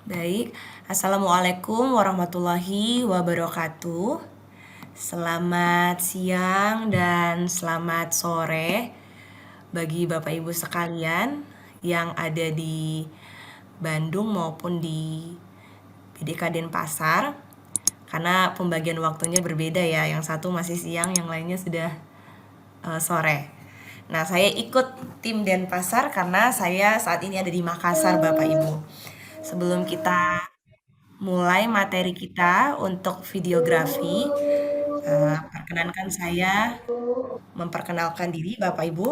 Baik, Assalamualaikum warahmatullahi wabarakatuh. Selamat siang dan selamat sore bagi Bapak Ibu sekalian yang ada di Bandung maupun di PDK Denpasar. Karena pembagian waktunya berbeda ya, yang satu masih siang, yang lainnya sudah sore. Nah, saya ikut tim Denpasar karena saya saat ini ada di Makassar, Bapak Ibu. Sebelum kita mulai materi kita untuk videografi, perkenankan saya memperkenalkan diri Bapak Ibu.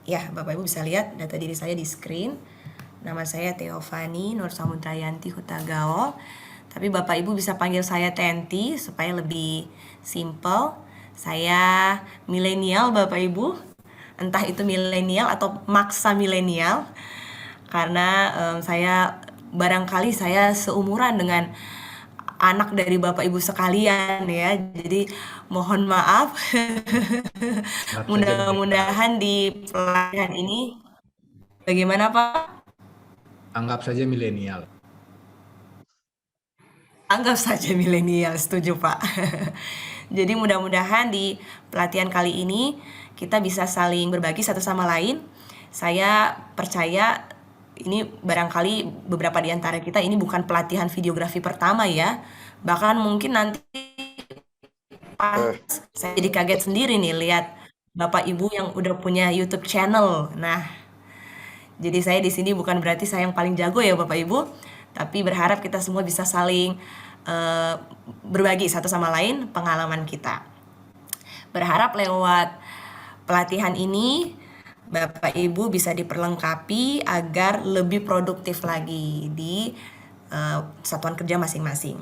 Ya, Bapak Ibu bisa lihat data diri saya di screen. Nama saya Teofani Nur Samudrayanti Hutagaol. Tapi Bapak Ibu bisa panggil saya Tenti supaya lebih simple. Saya milenial Bapak Ibu. Entah itu milenial atau maksa milenial. Karena saya barangkali saya seumuran dengan anak dari Bapak Ibu sekalian ya. Jadi mohon maaf. Anggap saja milenial. Mudah-mudahan di pelatihan ini bagaimana Pak? Anggap saja milenial. Anggap saja milenial, setuju Pak. Jadi mudah-mudahan di pelatihan kali ini kita bisa saling berbagi satu sama lain. Saya percaya ini barangkali beberapa di antara kita ini bukan pelatihan videografi pertama ya. Bahkan mungkin nanti pas saya jadi kaget sendiri nih lihat Bapak Ibu yang udah punya YouTube channel. Nah, jadi saya di sini bukan berarti saya yang paling jago ya Bapak Ibu, tapi berharap kita semua bisa saling eh, berbagi satu sama lain pengalaman kita. Berharap lewat pelatihan ini Bapak Ibu bisa diperlengkapi agar lebih produktif lagi di satuan kerja masing-masing.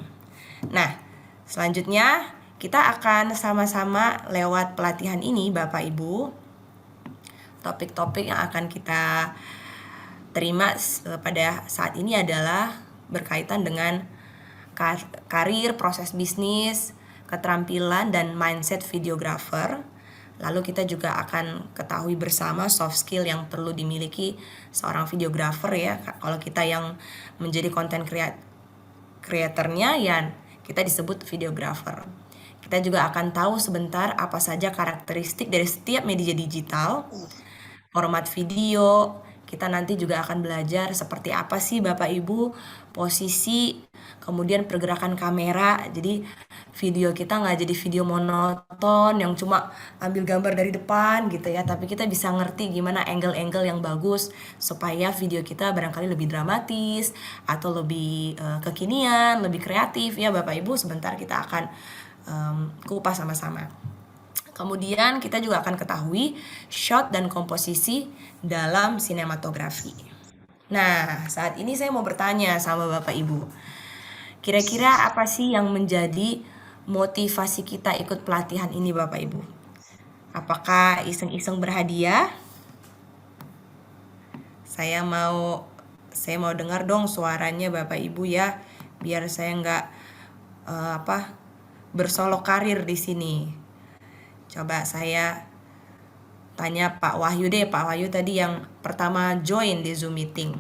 Nah, selanjutnya kita akan sama-sama lewat pelatihan ini Bapak Ibu. Topik-topik yang akan kita terima pada saat ini adalah berkaitan dengan karir, proses bisnis, keterampilan, dan mindset videographer. Lalu kita juga akan ketahui bersama soft skill yang perlu dimiliki seorang videographer ya. Kalau kita yang menjadi content creatornya ya kita disebut videographer. Kita juga akan tahu sebentar apa saja karakteristik dari setiap media digital, format video. Kita nanti juga akan belajar seperti apa sih Bapak Ibu posisi, kemudian pergerakan kamera. Jadi video kita nggak jadi video monoton yang cuma ambil gambar dari depan gitu ya, tapi kita bisa ngerti gimana angle-angle yang bagus supaya video kita barangkali lebih dramatis atau lebih kekinian, lebih kreatif ya Bapak Ibu. Sebentar kita akan kupas sama-sama. Kemudian kita juga akan ketahui shot dan komposisi dalam sinematografi. Nah, saat ini saya mau bertanya sama Bapak Ibu. Kira-kira apa sih yang menjadi motivasi kita ikut pelatihan ini Bapak Ibu? Apakah iseng-iseng berhadiah? Saya mau saya mau dengar dong suaranya Bapak Ibu ya, biar saya nggak bersolok karir di sini. Coba saya tanya Pak Wahyu deh. Pak Wahyu tadi yang pertama join di Zoom meeting,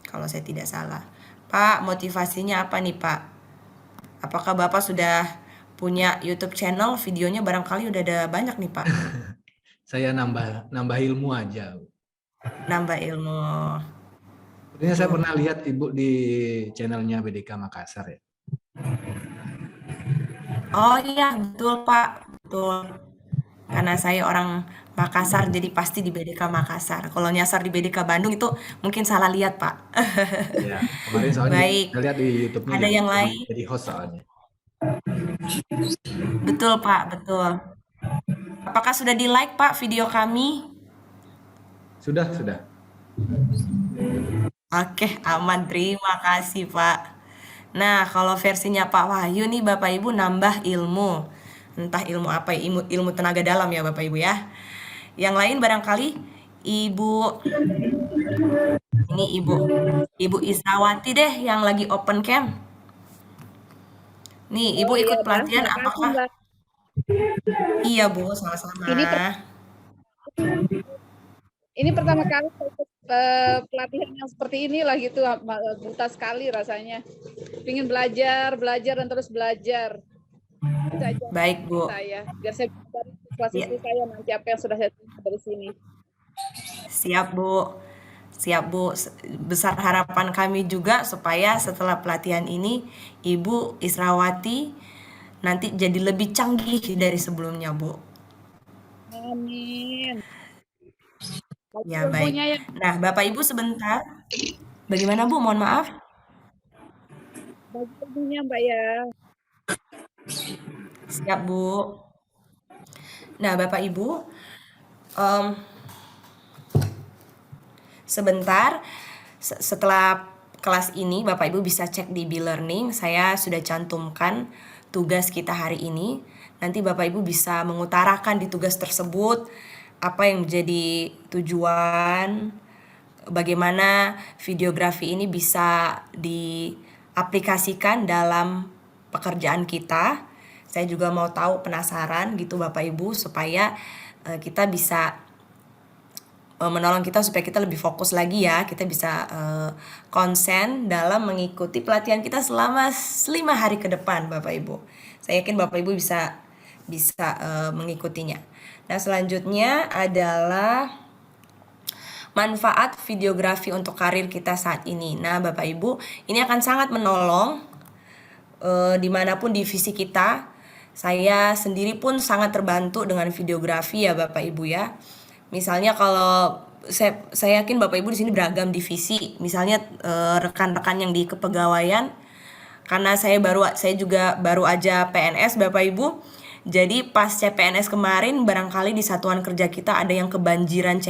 kalau saya tidak salah. Pak, motivasinya apa nih Pak? Apakah Bapak sudah punya YouTube channel, videonya barangkali udah ada banyak nih Pak? Saya nambah nambah ilmu aja. Nambah ilmu. Sebenarnya saya Betul. pernah lihat Ibu di channelnya BDK Makassar ya. Oh iya, betul Pak. Betul. Karena saya orang Makassar, jadi pasti di BDK Makassar. Kalau nyasar di BDK Bandung itu mungkin salah lihat Pak. Ya, kemarin soalnya Baik. saya lihat di YouTube-nya Ada jadi yang jadi, lain? jadi host soalnya. Betul Pak, betul. Apakah sudah di-like Pak video kami? Sudah, sudah. Oke, aman. Terima kasih, Pak. Nah, kalau versinya Pak Wahyu nih, Bapak Ibu nambah ilmu. Entah ilmu apa, ya, ilmu tenaga dalam ya, Bapak Ibu ya. Yang lain barangkali Ibu, ini Ibu Israwati deh yang lagi open cam. Nih, Ibu Oh iya ikut Mbak, pelatihan makasih apakah? Mbak. Iya, Bu, sama-sama. Ini ini pertama kali saya ikut pelatihan yang seperti inilah gitu, buta sekali rasanya. Ingin belajar dan terus belajar. Itu aja Baik, Bu. saya, biar saya bisa dari siswa-siswi Ya, saya nanti apa yang sudah saya terima dari sini. siap, Bu. Siap, Bu. Besar harapan kami juga supaya setelah pelatihan ini Ibu Israwati nanti jadi lebih canggih dari sebelumnya, Bu. Amin. Bagi Ya, baik. ilmunya yang Nah, Bapak Ibu sebentar. Bagaimana, Bu? Mohon maaf. bagi ilmunya Mbak ya. Siap, Bu. Nah, Bapak Ibu, em, sebentar setelah kelas ini Bapak Ibu bisa cek di B-Learning. Saya sudah cantumkan tugas kita hari ini. Nanti Bapak Ibu bisa mengutarakan di tugas tersebut apa yang menjadi tujuan, bagaimana videografi ini bisa diaplikasikan dalam pekerjaan kita. Saya juga mau tahu, penasaran gitu Bapak Ibu, supaya kita bisa menolong kita supaya kita lebih fokus lagi ya. Kita bisa konsen dalam mengikuti pelatihan kita selama 5 hari ke depan Bapak Ibu. Saya yakin Bapak Ibu bisa mengikutinya. Nah, selanjutnya adalah manfaat videografi untuk karir kita saat ini. Nah, Bapak Ibu, ini akan sangat menolong dimanapun divisi kita. Saya sendiri pun sangat terbantu dengan videografi ya Bapak Ibu ya. Misalnya kalau saya yakin Bapak Ibu di sini beragam divisi. Misalnya rekan-rekan yang di kepegawaian, karena saya juga baru aja PNS Bapak Ibu. Jadi pas CPNS kemarin barangkali di satuan kerja kita ada yang kebanjiran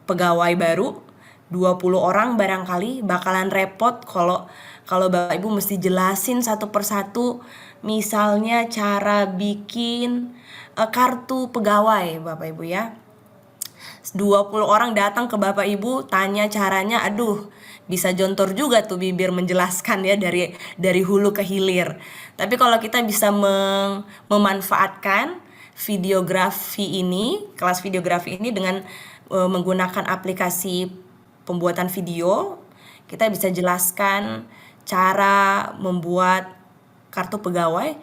pegawai baru 20 orang, barangkali bakalan repot kalau Bapak Ibu mesti jelasin satu persatu, misalnya cara bikin kartu pegawai Bapak Ibu ya. 20 orang datang ke Bapak Ibu tanya caranya, aduh bisa jontor juga tuh bibir menjelaskan ya dari hulu ke hilir. Tapi kalau kita bisa memanfaatkan videografi ini, kelas videografi ini dengan menggunakan aplikasi pembuatan video, kita bisa jelaskan cara membuat kartu pegawai.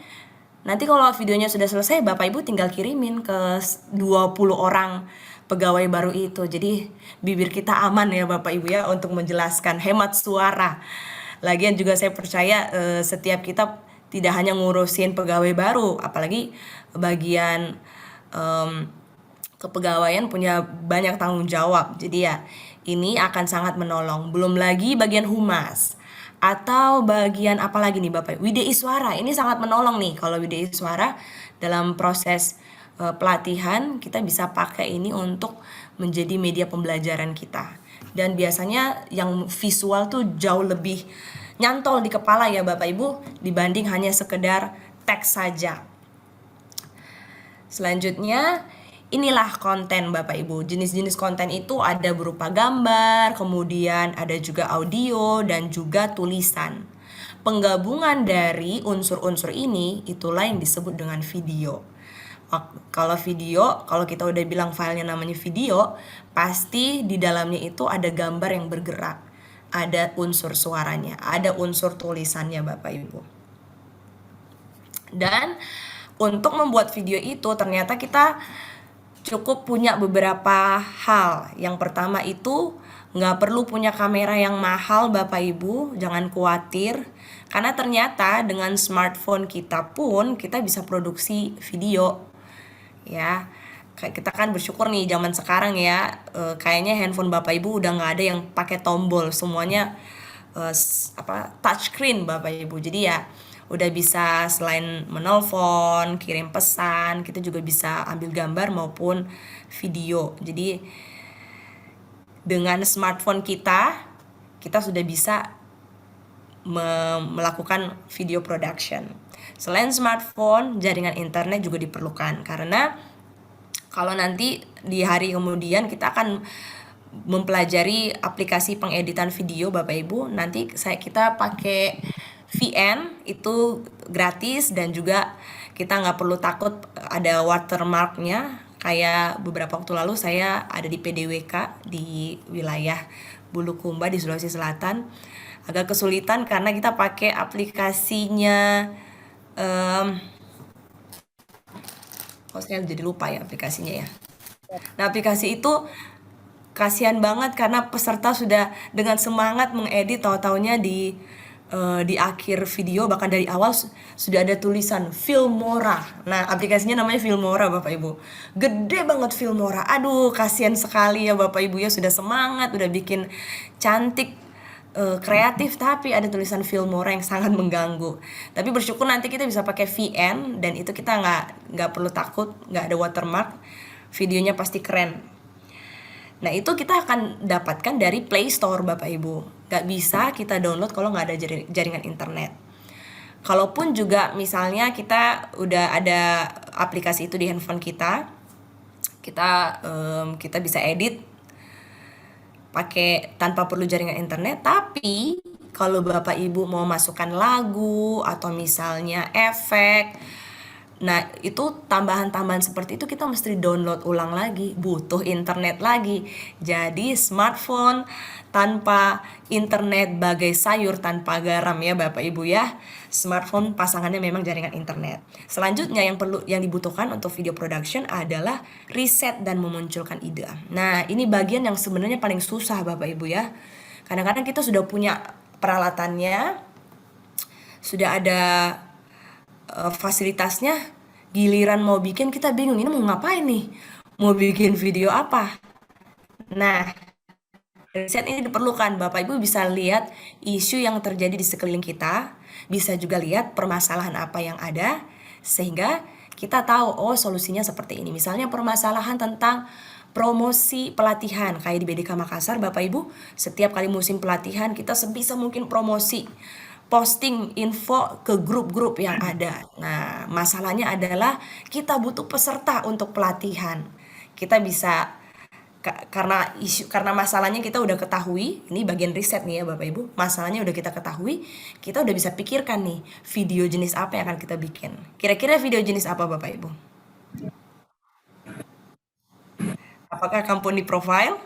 Nanti kalau videonya sudah selesai, Bapak Ibu tinggal kirimin ke 20 orang pegawai baru itu. Jadi bibir kita aman ya Bapak Ibu ya untuk menjelaskan, hemat suara. Lagian juga saya percaya setiap kita tidak hanya ngurusin pegawai baru, apalagi bagian kepegawaian punya banyak tanggung jawab. Jadi ya ini akan sangat menolong. Belum lagi bagian humas atau bagian apa lagi nih Bapak? Widya Iswara ini sangat menolong nih. Kalau Widya Iswara dalam proses pelatihan kita bisa pakai ini untuk menjadi media pembelajaran kita. Dan biasanya yang visual tuh jauh lebih nyantol di kepala ya Bapak Ibu dibanding hanya sekedar teks saja. Selanjutnya, inilah konten Bapak Ibu. Jenis-jenis konten itu ada berupa gambar, kemudian ada juga audio dan juga tulisan. Penggabungan dari unsur-unsur ini itulah yang disebut dengan video. Kalau video, kalau kita udah bilang filenya namanya video, pasti di dalamnya itu ada gambar yang bergerak, ada unsur suaranya, ada unsur tulisannya Bapak Ibu. Dan untuk membuat video itu ternyata kita cukup punya beberapa hal. Yang pertama itu nggak perlu punya kamera yang mahal Bapak Ibu, jangan khawatir. Karena ternyata dengan smartphone kita pun kita bisa produksi video. Ya, kita kan bersyukur nih zaman sekarang ya, kayaknya handphone Bapak Ibu udah nggak ada yang pakai tombol, semuanya touchscreen Bapak Ibu. Jadi ya udah bisa selain menelpon, kirim pesan, kita juga bisa ambil gambar maupun video. Jadi dengan smartphone kita sudah bisa melakukan video production. Selain smartphone, jaringan internet juga diperlukan, karena kalau nanti di hari kemudian kita akan mempelajari aplikasi pengeditan video Bapak Ibu, nanti kita pakai VN itu gratis dan juga kita nggak perlu takut ada watermarknya Kayak beberapa waktu lalu saya ada di PDWK di wilayah Bulukumba di Sulawesi Selatan. Agak kesulitan karena kita pakai aplikasinya, oh saya jadi lupa ya aplikasinya ya. Nah, aplikasi itu kasihan banget karena peserta sudah dengan semangat mengedit, tahu-taunya di akhir video bahkan dari awal sudah ada tulisan Filmora. Nah, aplikasinya namanya Filmora Bapak Ibu. Gede banget Filmora. Aduh, kasihan sekali ya Bapak Ibu ya, sudah semangat, udah bikin cantik, kreatif, tapi ada tulisan Filmora yang sangat mengganggu. Tapi bersyukur nanti kita bisa pakai VN dan itu kita nggak perlu takut, nggak ada watermark. Videonya pasti keren. Nah, itu kita akan dapatkan dari Play Store Bapak Ibu. Gak bisa kita download kalau nggak ada jaringan internet. Kalaupun juga misalnya kita udah ada aplikasi itu di handphone kita, kita bisa edit pakai tanpa perlu jaringan internet. Tapi kalau Bapak Ibu mau masukkan lagu atau misalnya efek, nah itu tambahan-tambahan seperti itu kita mesti download ulang lagi, butuh internet lagi. Jadi smartphone tanpa internet bagai sayur tanpa garam ya Bapak Ibu ya. Smartphone pasangannya memang jaringan internet. Selanjutnya yang dibutuhkan untuk video production adalah riset dan memunculkan ide. Nah, ini bagian yang sebenarnya paling susah Bapak Ibu ya. Kadang-kadang kita sudah punya peralatannya, sudah ada fasilitasnya, giliran mau bikin kita bingung, ini mau ngapain nih, mau bikin video apa. Nah, riset ini diperlukan. Bapak Ibu bisa lihat isu yang terjadi di sekeliling kita, bisa juga lihat permasalahan apa yang ada, sehingga kita tahu, oh solusinya seperti ini. Misalnya permasalahan tentang promosi pelatihan, kayak di BDK Makassar Bapak Ibu, setiap kali musim pelatihan kita sebisa mungkin promosi, posting info ke grup-grup yang ada. Nah, masalahnya adalah kita butuh peserta untuk pelatihan. Kita bisa karena masalahnya kita udah ketahui, ini bagian riset nih ya Bapak Ibu. Masalahnya udah kita ketahui, kita udah bisa pikirkan nih video jenis apa yang akan kita bikin. Kira-kira video jenis apa Bapak Ibu? Apakah company profile?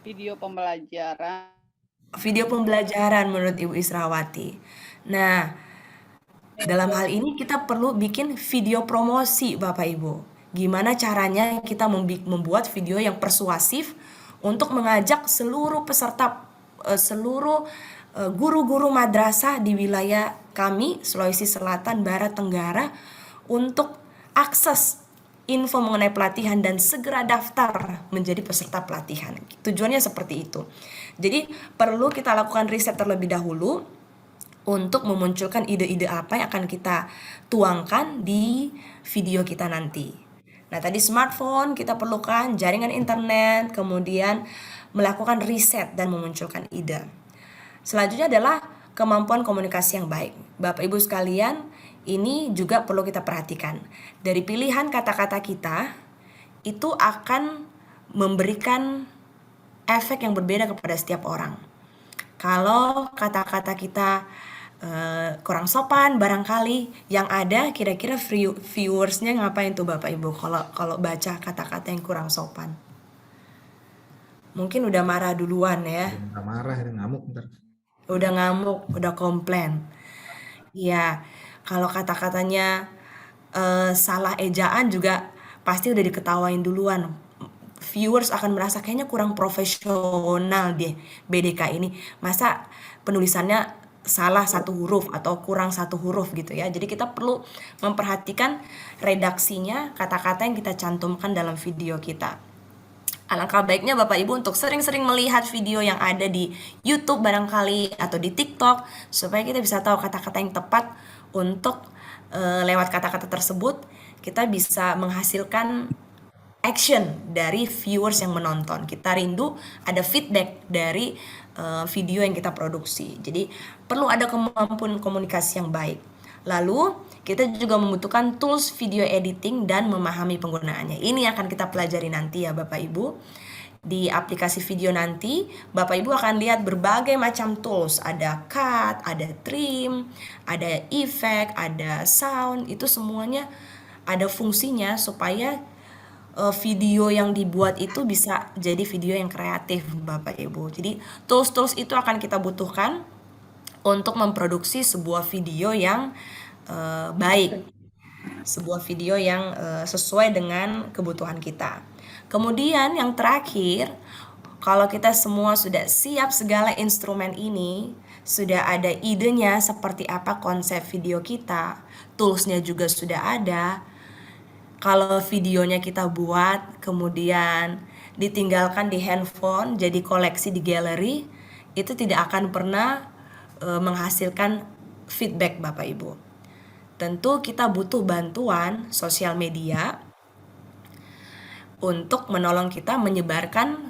Video pembelajaran. Video pembelajaran menurut Ibu Israwati. Nah, dalam hal ini kita perlu bikin video promosi Bapak Ibu. Gimana caranya kita membuat video yang persuasif untuk mengajak seluruh peserta, seluruh guru-guru madrasah di wilayah kami, Sulawesi Selatan, Barat, Tenggara, untuk akses info mengenai pelatihan dan segera daftar menjadi peserta pelatihan. Tujuannya seperti itu. Jadi perlu kita lakukan riset terlebih dahulu untuk memunculkan ide-ide apa yang akan kita tuangkan di video kita nanti. Nah, tadi smartphone kita perlukan, jaringan internet, kemudian melakukan riset dan memunculkan ide. Selanjutnya adalah kemampuan komunikasi yang baik. Bapak Ibu sekalian, ini juga perlu kita perhatikan. Dari pilihan kata-kata kita, itu akan memberikan efek yang berbeda kepada setiap orang. Kalau kata-kata kita kurang sopan, barangkali yang ada kira-kira viewersnya ngapain tuh Bapak Ibu kalau baca kata-kata yang kurang sopan? Mungkin udah marah duluan ya. Udah marah, udah ngamuk ntar. Udah ngamuk, udah komplain. Iya, kalau kata-katanya salah ejaan juga pasti udah diketawain duluan. Viewers akan merasa kayaknya kurang profesional deh BDK ini. Masa penulisannya salah satu huruf atau kurang satu huruf gitu ya. Jadi kita perlu memperhatikan redaksinya, kata-kata yang kita cantumkan dalam video kita. Alangkah baiknya Bapak Ibu untuk sering-sering melihat video yang ada di YouTube barangkali atau di TikTok, supaya kita bisa tahu kata-kata yang tepat untuk lewat kata-kata tersebut kita bisa menghasilkan action dari viewers yang menonton. Kita rindu ada feedback dari video yang kita produksi. Jadi perlu ada kemampuan komunikasi yang baik. Lalu kita juga membutuhkan tools video editing dan memahami penggunaannya. Ini akan kita pelajari nanti ya Bapak Ibu. Di aplikasi video nanti Bapak Ibu akan lihat berbagai macam tools. Ada cut, ada trim, ada effect, ada sound. Itu semuanya ada fungsinya supaya video yang dibuat itu bisa jadi video yang kreatif, Bapak Ibu. Jadi tools-tools itu akan kita butuhkan untuk memproduksi sebuah video yang baik, sebuah video yang sesuai dengan kebutuhan kita. Kemudian yang terakhir, kalau kita semua sudah siap segala instrumen ini, sudah ada idenya seperti apa konsep video kita, toolsnya juga sudah ada. Kalau videonya kita buat, kemudian ditinggalkan di handphone, jadi koleksi di galeri, itu tidak akan pernah menghasilkan feedback, Bapak Ibu. Tentu kita butuh bantuan sosial media untuk menolong kita menyebarkan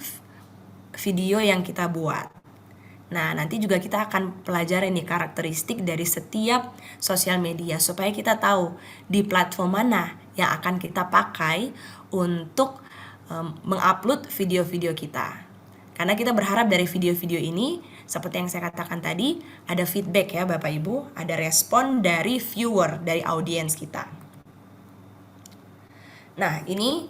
video yang kita buat. Nah, nanti juga kita akan pelajari nih karakteristik dari setiap sosial media supaya kita tahu di platform mana yang akan kita pakai untuk mengupload video-video kita. Karena kita berharap dari video-video ini, seperti yang saya katakan tadi, ada feedback ya Bapak Ibu, ada respon dari viewer, dari audiens kita. Nah, ini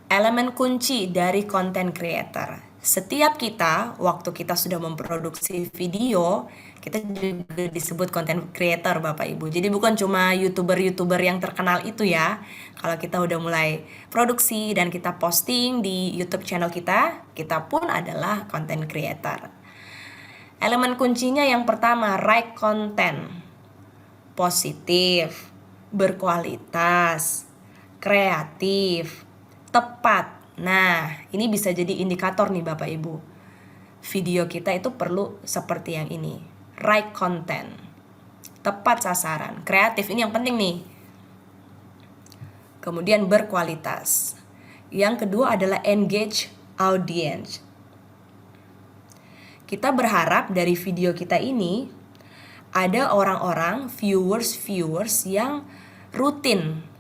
elemen kunci dari content creator. Setiap kita, waktu kita sudah memproduksi video, kita juga disebut content creator Bapak Ibu. Jadi bukan cuma YouTuber-YouTuber yang terkenal itu ya. Kalau kita udah mulai produksi dan kita posting di YouTube channel kita pun adalah content creator. Elemen kuncinya yang pertama, right content. Positif, berkualitas, kreatif, tepat. Nah, ini bisa jadi indikator nih Bapak Ibu. Video kita itu perlu seperti yang ini. Right content. Tepat sasaran. Kreatif, ini yang penting nih. Kemudian berkualitas. Yang kedua adalah engage audience. Kita berharap dari video kita ini ada orang-orang, viewers yang rutin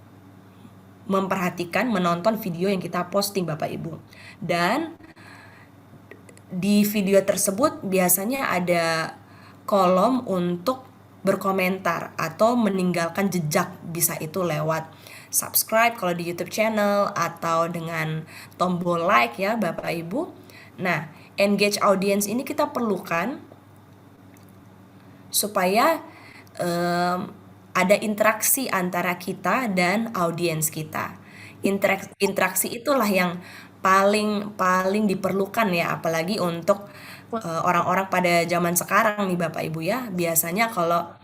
memperhatikan, menonton video yang kita posting Bapak Ibu. Dan di video tersebut biasanya ada kolom untuk berkomentar atau meninggalkan jejak, bisa itu lewat subscribe kalau di YouTube channel atau dengan tombol like ya Bapak Ibu. Nah, engage audience ini kita perlukan supaya ada interaksi antara kita dan audiens kita. Interaksi itulah yang paling diperlukan ya, apalagi untuk orang-orang pada zaman sekarang nih Bapak Ibu ya. Biasanya kalau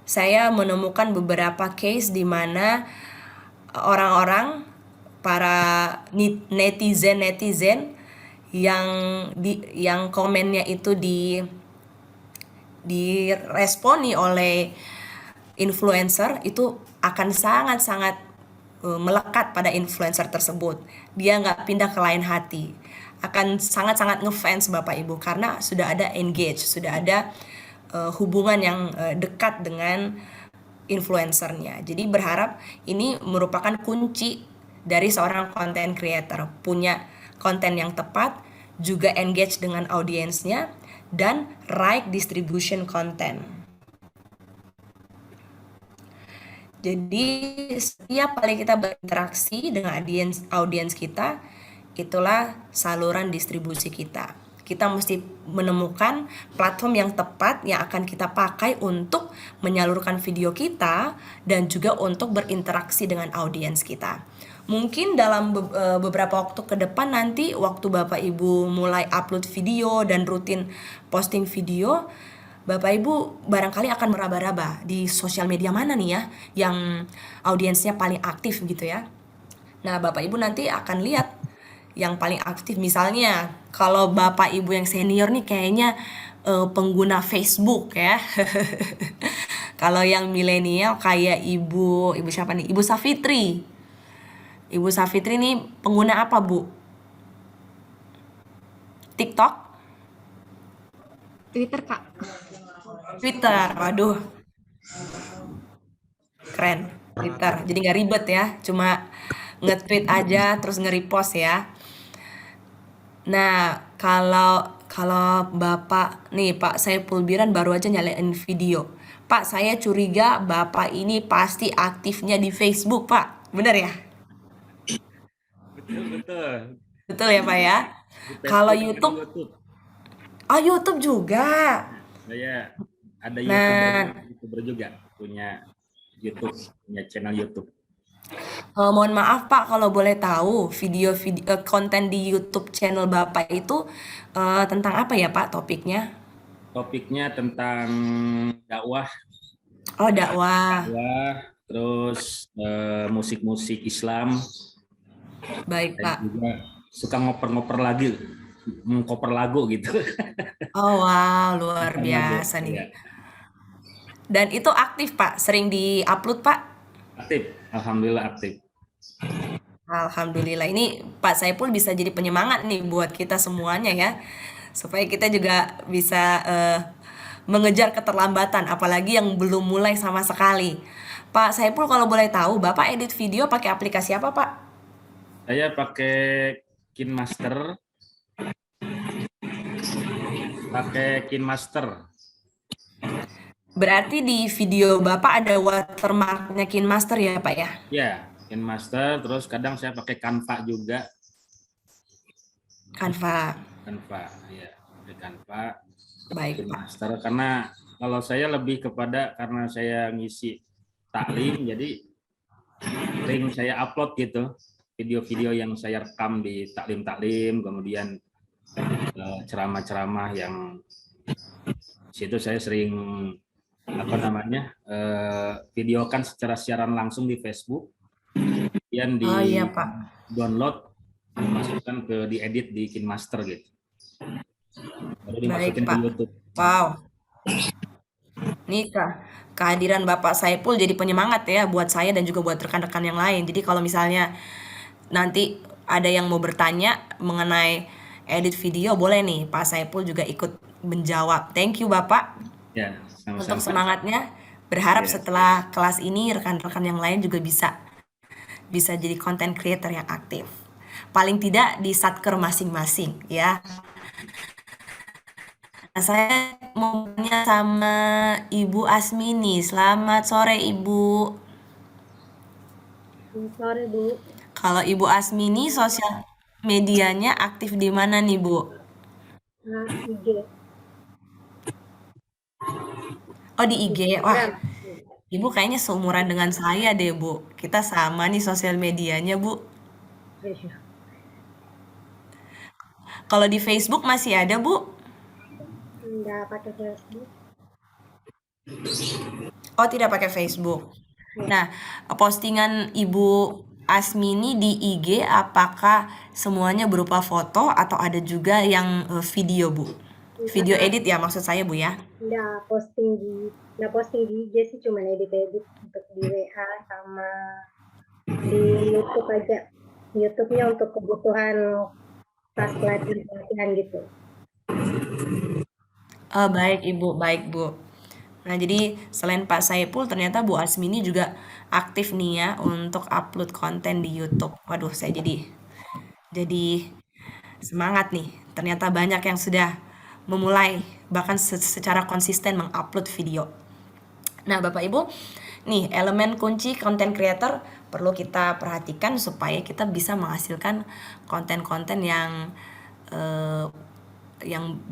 saya menemukan beberapa case di mana orang-orang, para netizen yang komennya itu diresponi oleh influencer, itu akan sangat-sangat melekat pada influencer tersebut. Dia nggak pindah ke lain hati, akan sangat-sangat ngefans Bapak Ibu karena sudah ada engage, sudah ada hubungan yang dekat dengan influencernya. Jadi berharap ini merupakan kunci dari seorang content creator, punya konten yang tepat, juga engage dengan audiensnya, dan right distribution content. Jadi setiap kali kita berinteraksi dengan audiens kita, itulah saluran distribusi kita. Kita mesti menemukan platform yang tepat yang akan kita pakai untuk menyalurkan video kita dan juga untuk berinteraksi dengan audiens kita. Mungkin dalam beberapa waktu ke depan nanti, waktu Bapak Ibu mulai upload video dan rutin posting video, Bapak Ibu barangkali akan meraba-raba di sosial media mana nih ya yang audiensnya paling aktif gitu ya. Nah, Bapak Ibu nanti akan lihat yang paling aktif. Misalnya kalau Bapak Ibu yang senior nih kayaknya pengguna Facebook ya. Kalau yang milenial kayak Ibu siapa nih? Ibu Safitri. Ibu Safitri nih pengguna apa, Bu? TikTok? Twitter, Kak. Twitter, waduh, keren. Twitter, jadi nggak ribet ya, cuma nge-tweet aja terus nge-repost ya. Nah, kalau Bapak nih, Pak Saiful Biran baru aja nyalain video, Pak, saya curiga Bapak ini pasti aktifnya di Facebook, Pak. Benar ya? Betul, betul. Betul ya, Pak ya? Di Kalau Facebook dan di YouTube, YouTube. oh YouTube juga. Saya ada Nah, YouTuber juga punya YouTube, punya channel YouTube. mohon maaf Pak, kalau boleh tahu video-video konten di YouTube channel Bapak itu tentang apa ya Pak topiknya? Topiknya tentang dakwah, Oh, dakwah. terus musik-musik Islam, Baik dan Pak. juga suka ngoper-ngoper lagi, mengcover lagu gitu. Oh wow, luar Ngoper lagu, biasa nih. ya. Dan itu aktif Pak, sering di-upload Pak? Aktif, alhamdulillah aktif. Alhamdulillah, ini Pak Saipul bisa jadi penyemangat nih buat kita semuanya ya, supaya kita juga bisa mengejar keterlambatan, apalagi yang belum mulai sama sekali. Pak Saipul kalau boleh tahu, Bapak edit video pakai aplikasi apa Pak? Saya pakai KineMaster. Berarti di video Bapak ada watermarknya KineMaster ya Pak ya? Ya, KineMaster, terus kadang saya pakai Canva juga. Canva. Canva, ya, pakai Canva. Baik Pak. KineMaster, karena kalau saya lebih kepada, karena saya ngisi taklim, jadi sering saya upload gitu video-video yang saya rekam di taklim-taklim, kemudian ceramah-ceramah yang situ saya sering videokan secara siaran langsung di Facebook, kemudian di Oh iya Pak. download, dimasukkan diedit di KineMaster gitu, baru dimasukin Baik Pak. di YouTube. Wow. Nih kehadiran Bapak Saipul jadi penyemangat ya buat saya dan juga buat rekan-rekan yang lain. Jadi kalau misalnya nanti ada yang mau bertanya mengenai edit video, boleh nih Pak Saipul juga ikut menjawab. Thank you Bapak Ya, untuk sama-sama. semangatnya. Berharap Ya. setelah kelas ini rekan-rekan yang lain juga bisa jadi content creator yang aktif. Paling tidak di satker masing-masing ya. Nah, saya mau tanya sama Ibu Asmini. Selamat sore Ibu. Selamat sore, Bu. Kalau Ibu Asmini sosial medianya aktif di mana nih Bu? IG. Oh di IG. Wah, Ibu kayaknya seumuran dengan saya deh Bu. Kita sama nih sosial medianya Bu. Kalau di Facebook masih ada Bu? Nggak pakai Facebook. Oh tidak pakai Facebook. Nah, postingan Ibu Asmini di IG apakah semuanya berupa foto atau ada juga yang video Bu? Video edit ya maksud saya Bu ya? Nggak posting di IG sih, cuma edit-edit untuk di WA sama di YouTube aja. YouTube-nya untuk kebutuhan pas pelatihan gitu. Oh, baik Ibu, baik Bu. Nah, jadi selain Pak Saipul, ternyata Bu Asmini juga aktif nih ya untuk upload konten di YouTube. Waduh, saya jadi semangat nih. Ternyata banyak yang sudah memulai bahkan secara konsisten mengupload video. Nah, Bapak Ibu, nih elemen kunci content creator perlu kita perhatikan supaya kita bisa menghasilkan konten-konten yang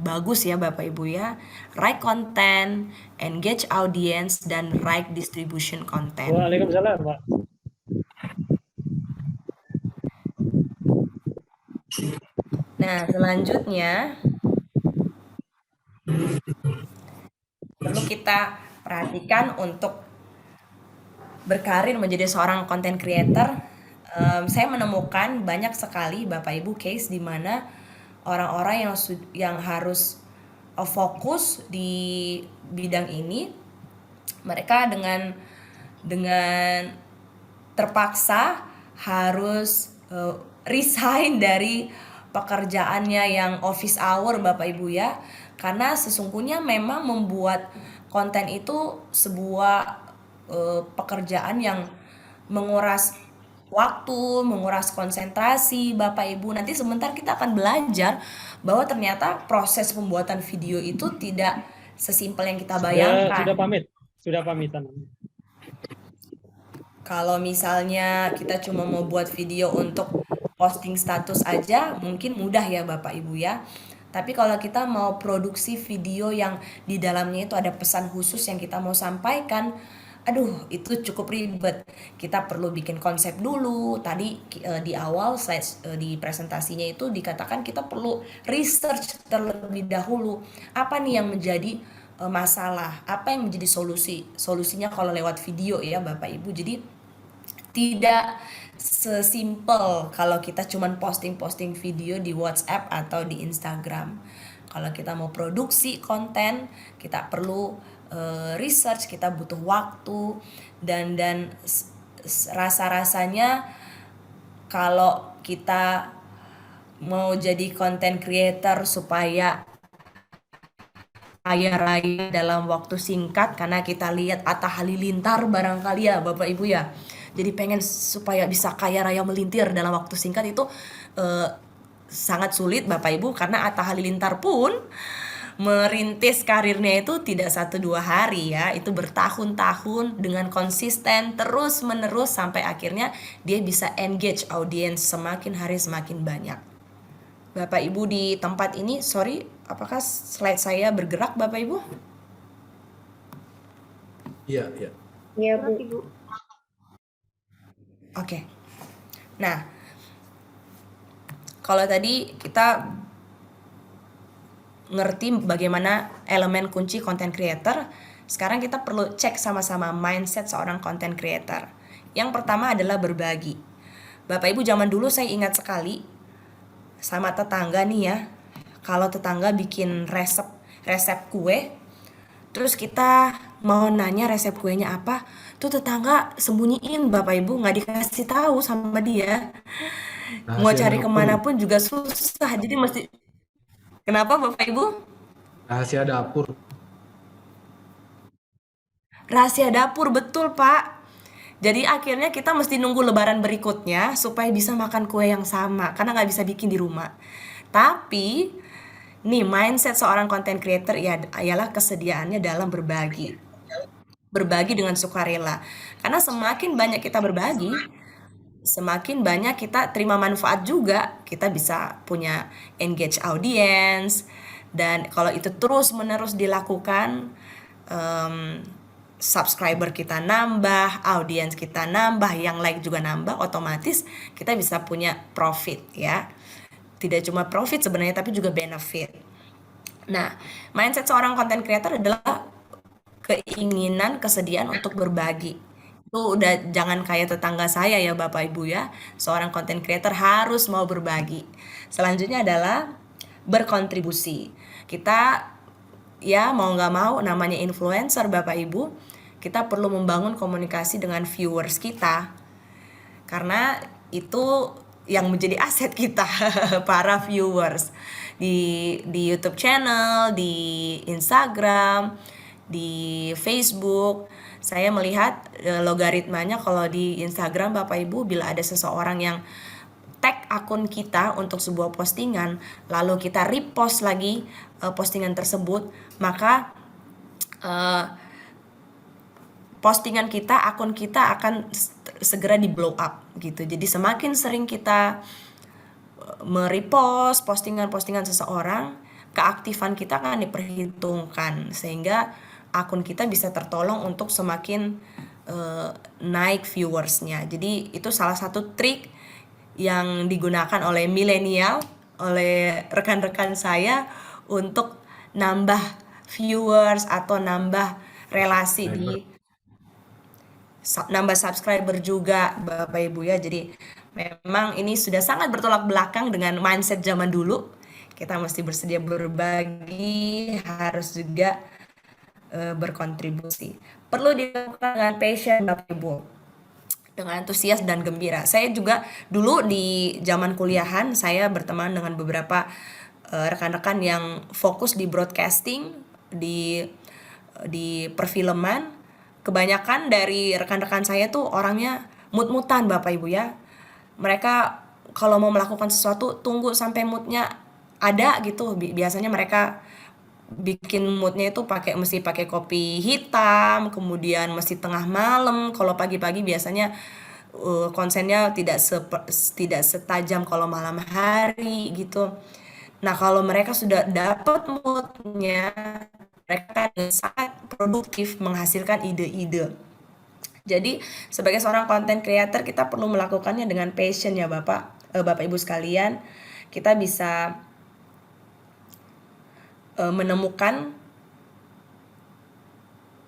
bagus ya Bapak Ibu ya. Right content, engage audience, dan right distribution content. Waalaikumsalam, Pak. Nah, selanjutnya perlu kita perhatikan untuk berkarir menjadi seorang content creator. Saya menemukan banyak sekali Bapak Ibu case di mana orang-orang yang harus fokus di bidang ini, mereka dengan terpaksa harus resign dari pekerjaannya yang office hour Bapak Ibu ya, karena sesungguhnya memang membuat konten itu sebuah pekerjaan yang menguras waktu, menguras konsentrasi Bapak Ibu. Nanti sebentar kita akan belajar bahwa ternyata proses pembuatan video itu tidak sesimpel yang kita bayangkan. Sudah pamit. Sudah pamitan. Kalau misalnya kita cuma mau buat video untuk posting status aja, mungkin mudah ya Bapak Ibu ya. Tapi kalau kita mau produksi video yang di dalamnya itu ada pesan khusus yang kita mau sampaikan, aduh itu cukup ribet. Kita perlu bikin konsep dulu. Tadi di awal slide di presentasinya itu dikatakan kita perlu research terlebih dahulu. Apa nih yang menjadi masalah? Apa yang menjadi solusi? Solusinya kalau lewat video ya Bapak Ibu. Jadi tidak sesimpel kalau kita cuman posting-posting video di WhatsApp atau di Instagram. Kalau kita mau produksi konten, kita perlu research, kita butuh waktu dan rasa-rasanya kalau kita mau jadi content creator supaya kaya raya dalam waktu singkat, karena kita lihat Atta Halilintar barangkali ya Bapak Ibu ya. Jadi pengen supaya bisa kaya raya melintir dalam waktu singkat itu sangat sulit Bapak Ibu, karena Atta Halilintar pun merintis karirnya itu tidak 1-2 hari ya, itu bertahun-tahun dengan konsisten terus menerus sampai akhirnya dia bisa engage audiens semakin hari semakin banyak. Bapak Ibu di tempat ini, sorry, apakah slide saya bergerak Bapak Ibu? Iya, iya. Iya, Bu. Oke. Nah, kalau tadi kita ngerti bagaimana elemen kunci content creator, sekarang kita perlu cek sama-sama mindset seorang content creator. Yang pertama adalah berbagi. Bapak Ibu zaman dulu saya ingat sekali sama tetangga nih ya. Kalau tetangga bikin resep kue, terus kita mau nanya resep kuenya apa, tuh tetangga sembunyiin Bapak Ibu, nggak dikasih tahu sama dia. Mau Rahasia cari dapur. kemana pun juga susah, jadi mesti. Kenapa Bapak Ibu? Rahasia dapur. Rahasia dapur, betul Pak. Jadi akhirnya kita mesti nunggu lebaran berikutnya supaya bisa makan kue yang sama, karena nggak bisa bikin di rumah. Tapi nih mindset seorang content creator ialah kesediaannya dalam berbagi. Berbagi dengan sukarela. Karena semakin banyak kita berbagi, semakin banyak kita terima manfaat juga. Kita bisa punya engage audience, dan kalau itu terus-menerus dilakukan, subscriber kita nambah, audiens kita nambah, yang like juga nambah, otomatis kita bisa punya profit ya. Tidak cuma profit sebenarnya, tapi juga benefit. Nah, mindset seorang content creator adalah keinginan, kesediaan untuk berbagi. Itu udah jangan kayak tetangga saya ya Bapak Ibu ya. Seorang content creator harus mau berbagi. Selanjutnya adalah berkontribusi. Kita ya mau nggak mau namanya influencer Bapak Ibu, kita perlu membangun komunikasi dengan viewers kita. Karena itu yang menjadi aset kita, para viewers. Di YouTube channel, di Instagram, di Facebook, saya melihat logaritmanya kalau di Instagram Bapak Ibu, bila ada seseorang yang tag akun kita untuk sebuah postingan, lalu kita repost lagi postingan tersebut, maka postingan kita, akun kita akan segera di blow up gitu. Jadi semakin sering kita merepost postingan-postingan seseorang, keaktifan kita akan diperhitungkan sehingga akun kita bisa tertolong untuk semakin naik viewersnya. Jadi itu salah satu trik yang digunakan oleh milenial, oleh rekan-rekan saya untuk nambah viewers atau nambah relasi nambah subscriber juga Bapak Ibu ya. Jadi memang ini sudah sangat bertolak belakang dengan mindset zaman dulu. Kita mesti bersedia berbagi, harus juga berkontribusi. Perlu dilakukan dengan passion Bapak Ibu, dengan antusias dan gembira. Saya juga dulu di zaman kuliahan, saya berteman dengan beberapa rekan-rekan yang fokus di broadcasting, di perfilman. Kebanyakan dari rekan-rekan saya tuh orangnya mut-mutan Bapak Ibu ya. Mereka kalau mau melakukan sesuatu tunggu sampai moodnya ada gitu. Biasanya mereka bikin moodnya itu mesti pakai kopi hitam, kemudian mesti tengah malam. Kalau pagi-pagi biasanya konsennya tidak setajam kalau malam hari gitu. Nah, kalau mereka sudah dapat moodnya, mereka akan sangat produktif menghasilkan ide-ide. Jadi sebagai seorang content creator kita perlu melakukannya dengan passion ya Bapak Ibu sekalian. Kita bisa menemukan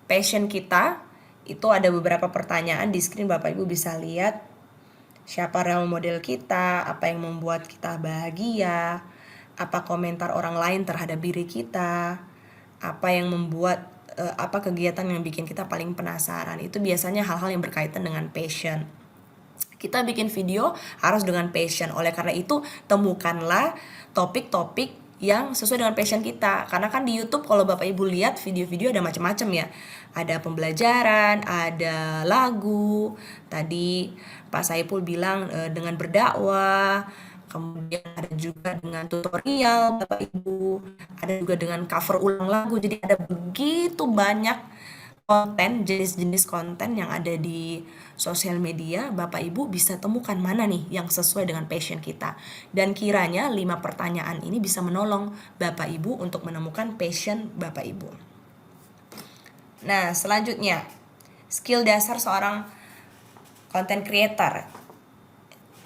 passion kita. Itu ada beberapa pertanyaan di screen, Bapak Ibu bisa lihat. Siapa role model kita, apa yang membuat kita bahagia, apa komentar orang lain terhadap diri kita, apa yang membuat apa kegiatan yang bikin kita paling penasaran. Itu biasanya hal-hal yang berkaitan dengan passion. Kita bikin video harus dengan passion. Oleh karena itu, temukanlah topik-topik yang sesuai dengan passion kita. Karena kan di YouTube kalau Bapak Ibu lihat video-video ada macam-macam ya. Ada pembelajaran, ada lagu. Tadi Pak Saipul bilang dengan berdakwah. Kemudian ada juga dengan tutorial Bapak Ibu. Ada juga dengan cover ulang lagu. Jadi ada begitu banyak konten, jenis-jenis konten yang ada di sosial media. Bapak Ibu bisa temukan mana nih yang sesuai dengan passion kita. Dan kiranya 5 pertanyaan ini bisa menolong Bapak Ibu untuk menemukan passion Bapak Ibu. Nah, selanjutnya skill dasar seorang content creator.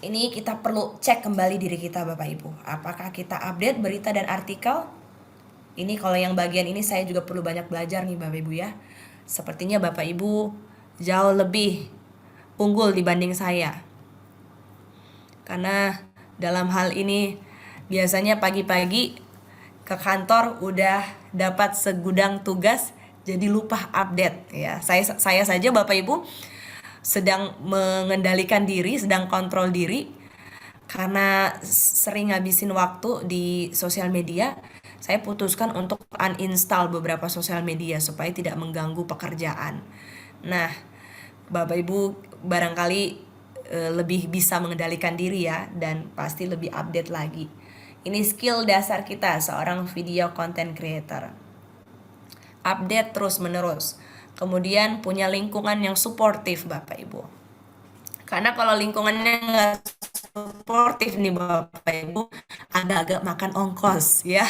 Ini kita perlu cek kembali diri kita Bapak Ibu. Apakah kita update berita dan artikel? Ini kalau yang bagian ini saya juga perlu banyak belajar nih Bapak Ibu ya. Sepertinya Bapak Ibu jauh lebih unggul dibanding saya. Karena dalam hal ini biasanya pagi-pagi ke kantor udah dapat segudang tugas jadi lupa update ya. Saya saja Bapak Ibu sedang mengendalikan diri, sedang kontrol diri karena sering ngabisin waktu di sosial media. Saya putuskan untuk uninstall beberapa sosial media supaya tidak mengganggu pekerjaan. Nah, Bapak Ibu barangkali lebih bisa mengendalikan diri ya, dan pasti lebih update lagi. Ini skill dasar kita seorang video content creator. Update terus-menerus. Kemudian punya lingkungan yang suportif Bapak Ibu. Karena kalau lingkungannya nggak suportif nih Bapak Ibu, agak-agak makan ongkos ya.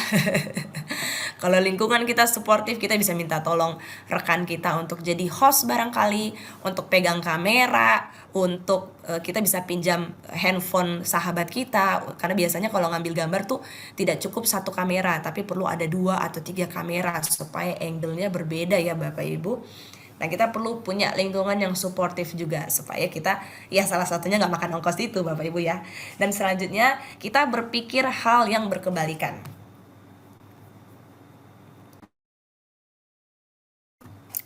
Kalau lingkungan kita suportif, kita bisa minta tolong rekan kita untuk jadi host barangkali, untuk pegang kamera, untuk kita bisa pinjam handphone sahabat kita. Karena biasanya kalau ngambil gambar tuh tidak cukup 1 kamera, tapi perlu ada 2 atau 3 kamera supaya angle-nya berbeda ya Bapak Ibu. Nah, kita perlu punya lingkungan yang suportif juga supaya kita ya salah satunya nggak makan ongkos itu Bapak Ibu ya. Dan selanjutnya kita berpikir hal yang berkebalikan.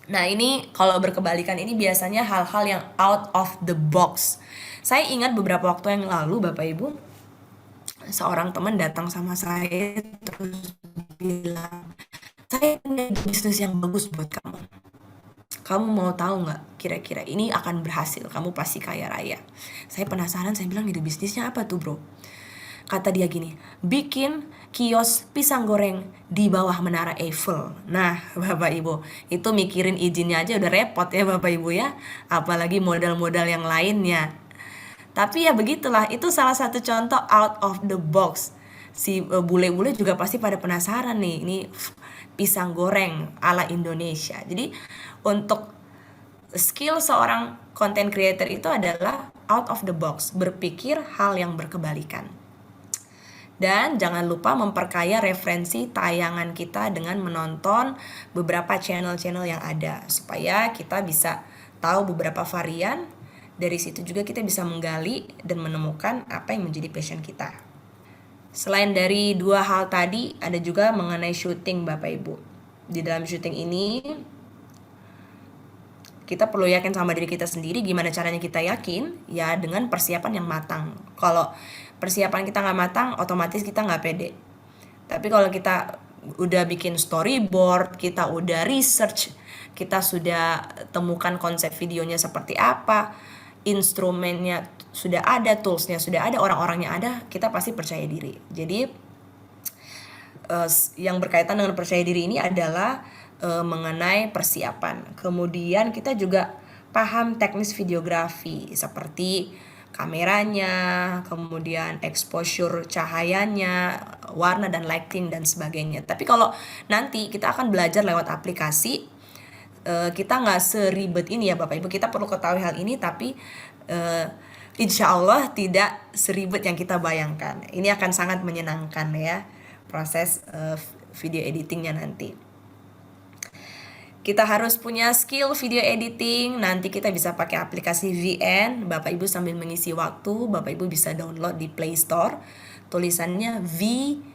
Nah, ini kalau berkebalikan ini biasanya hal-hal yang out of the box. Saya ingat beberapa waktu yang lalu Bapak Ibu, seorang teman datang sama saya terus bilang, "Saya punya bisnis yang bagus buat kamu. Kamu mau tahu nggak kira-kira ini akan berhasil, kamu pasti kaya raya." Saya penasaran, saya bilang, "Ide bisnisnya apa tuh bro?" Kata dia gini, "Bikin kios pisang goreng di bawah menara Eiffel." Nah Bapak Ibu, itu mikirin izinnya aja udah repot ya Bapak Ibu ya, apalagi modal-modal yang lainnya. Tapi ya begitulah, itu salah satu contoh out of the box. Si bule-bule juga pasti pada penasaran nih, ini pisang goreng ala Indonesia. Jadi untuk skill seorang content creator itu adalah out of the box, berpikir hal yang berkebalikan. Dan jangan lupa memperkaya referensi tayangan kita dengan menonton beberapa channel-channel yang ada, supaya kita bisa tahu beberapa varian. Dari situ juga kita bisa menggali dan menemukan apa yang menjadi passion kita. Selain dari 2 hal tadi, ada juga mengenai syuting Bapak Ibu. Di dalam syuting ini kita perlu yakin sama diri kita sendiri. Gimana caranya kita yakin? Ya dengan persiapan yang matang. Kalau persiapan kita nggak matang, otomatis kita nggak pede. Tapi kalau kita udah bikin storyboard, kita udah research, kita sudah temukan konsep videonya seperti apa, instrumennya sudah ada, toolsnya sudah ada, orang-orangnya ada, kita pasti percaya diri. Jadi yang berkaitan dengan percaya diri ini adalah mengenai persiapan. Kemudian kita juga paham teknis videografi seperti kameranya, kemudian exposure cahayanya, warna dan lighting dan sebagainya. Tapi kalau nanti kita akan belajar lewat aplikasi, kita nggak seribet ini ya Bapak Ibu. Kita perlu ketahui hal ini, tapi insya Allah tidak seribet yang kita bayangkan. Ini akan sangat menyenangkan ya proses video editingnya nanti. Kita harus punya skill video editing. Nanti kita bisa pakai aplikasi VN. Bapak Ibu sambil mengisi waktu, Bapak Ibu bisa download di Play Store. Tulisannya VN,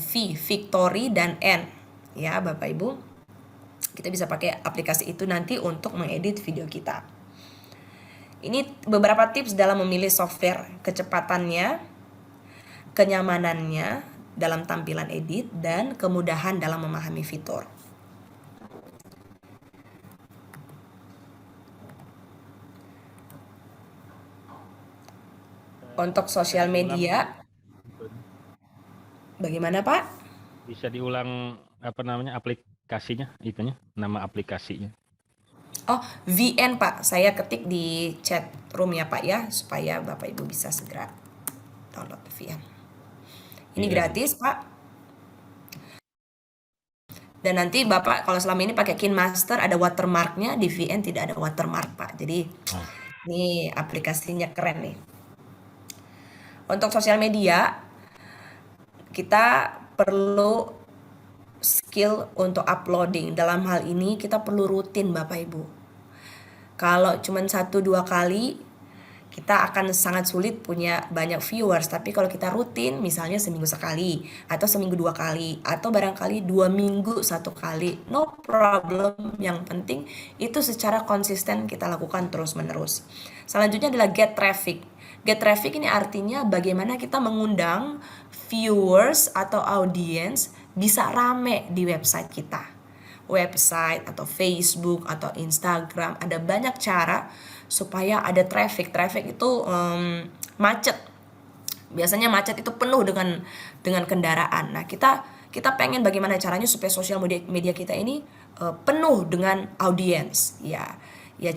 V Victory dan N. Ya Bapak Ibu. Kita bisa pakai aplikasi itu nanti untuk mengedit video kita. Ini beberapa tips dalam memilih software, kecepatannya, kenyamanannya dalam tampilan edit, dan kemudahan dalam memahami fitur. Untuk sosial media, bagaimana Pak? Bisa diulang aplikasinya, nama aplikasinya. Oh, VN Pak, saya ketik di chat room ya Pak ya, supaya Bapak Ibu bisa segera download VN. Ini gratis Pak. Dan nanti Bapak kalau selama ini pakai KineMaster ada watermarknya, di VN tidak ada watermark Pak. Jadi ini aplikasinya keren nih. Untuk sosial media, kita perlu skill untuk uploading. Dalam hal ini kita perlu rutin Bapak Ibu. Kalau cuma 1-2 kali, kita akan sangat sulit punya banyak viewers. Tapi kalau kita rutin, misalnya seminggu sekali, atau seminggu 2 kali, atau barangkali 2 minggu 1 kali, no problem. Yang penting itu secara konsisten kita lakukan terus-menerus. Selanjutnya adalah get traffic. Get traffic ini artinya bagaimana kita mengundang viewers atau audience bisa rame di website kita. Website atau Facebook atau Instagram, ada banyak cara supaya ada traffic. Traffic itu macet. Biasanya macet itu penuh dengan kendaraan. Nah, kita pengen bagaimana caranya supaya sosial media kita ini penuh dengan audience. Ya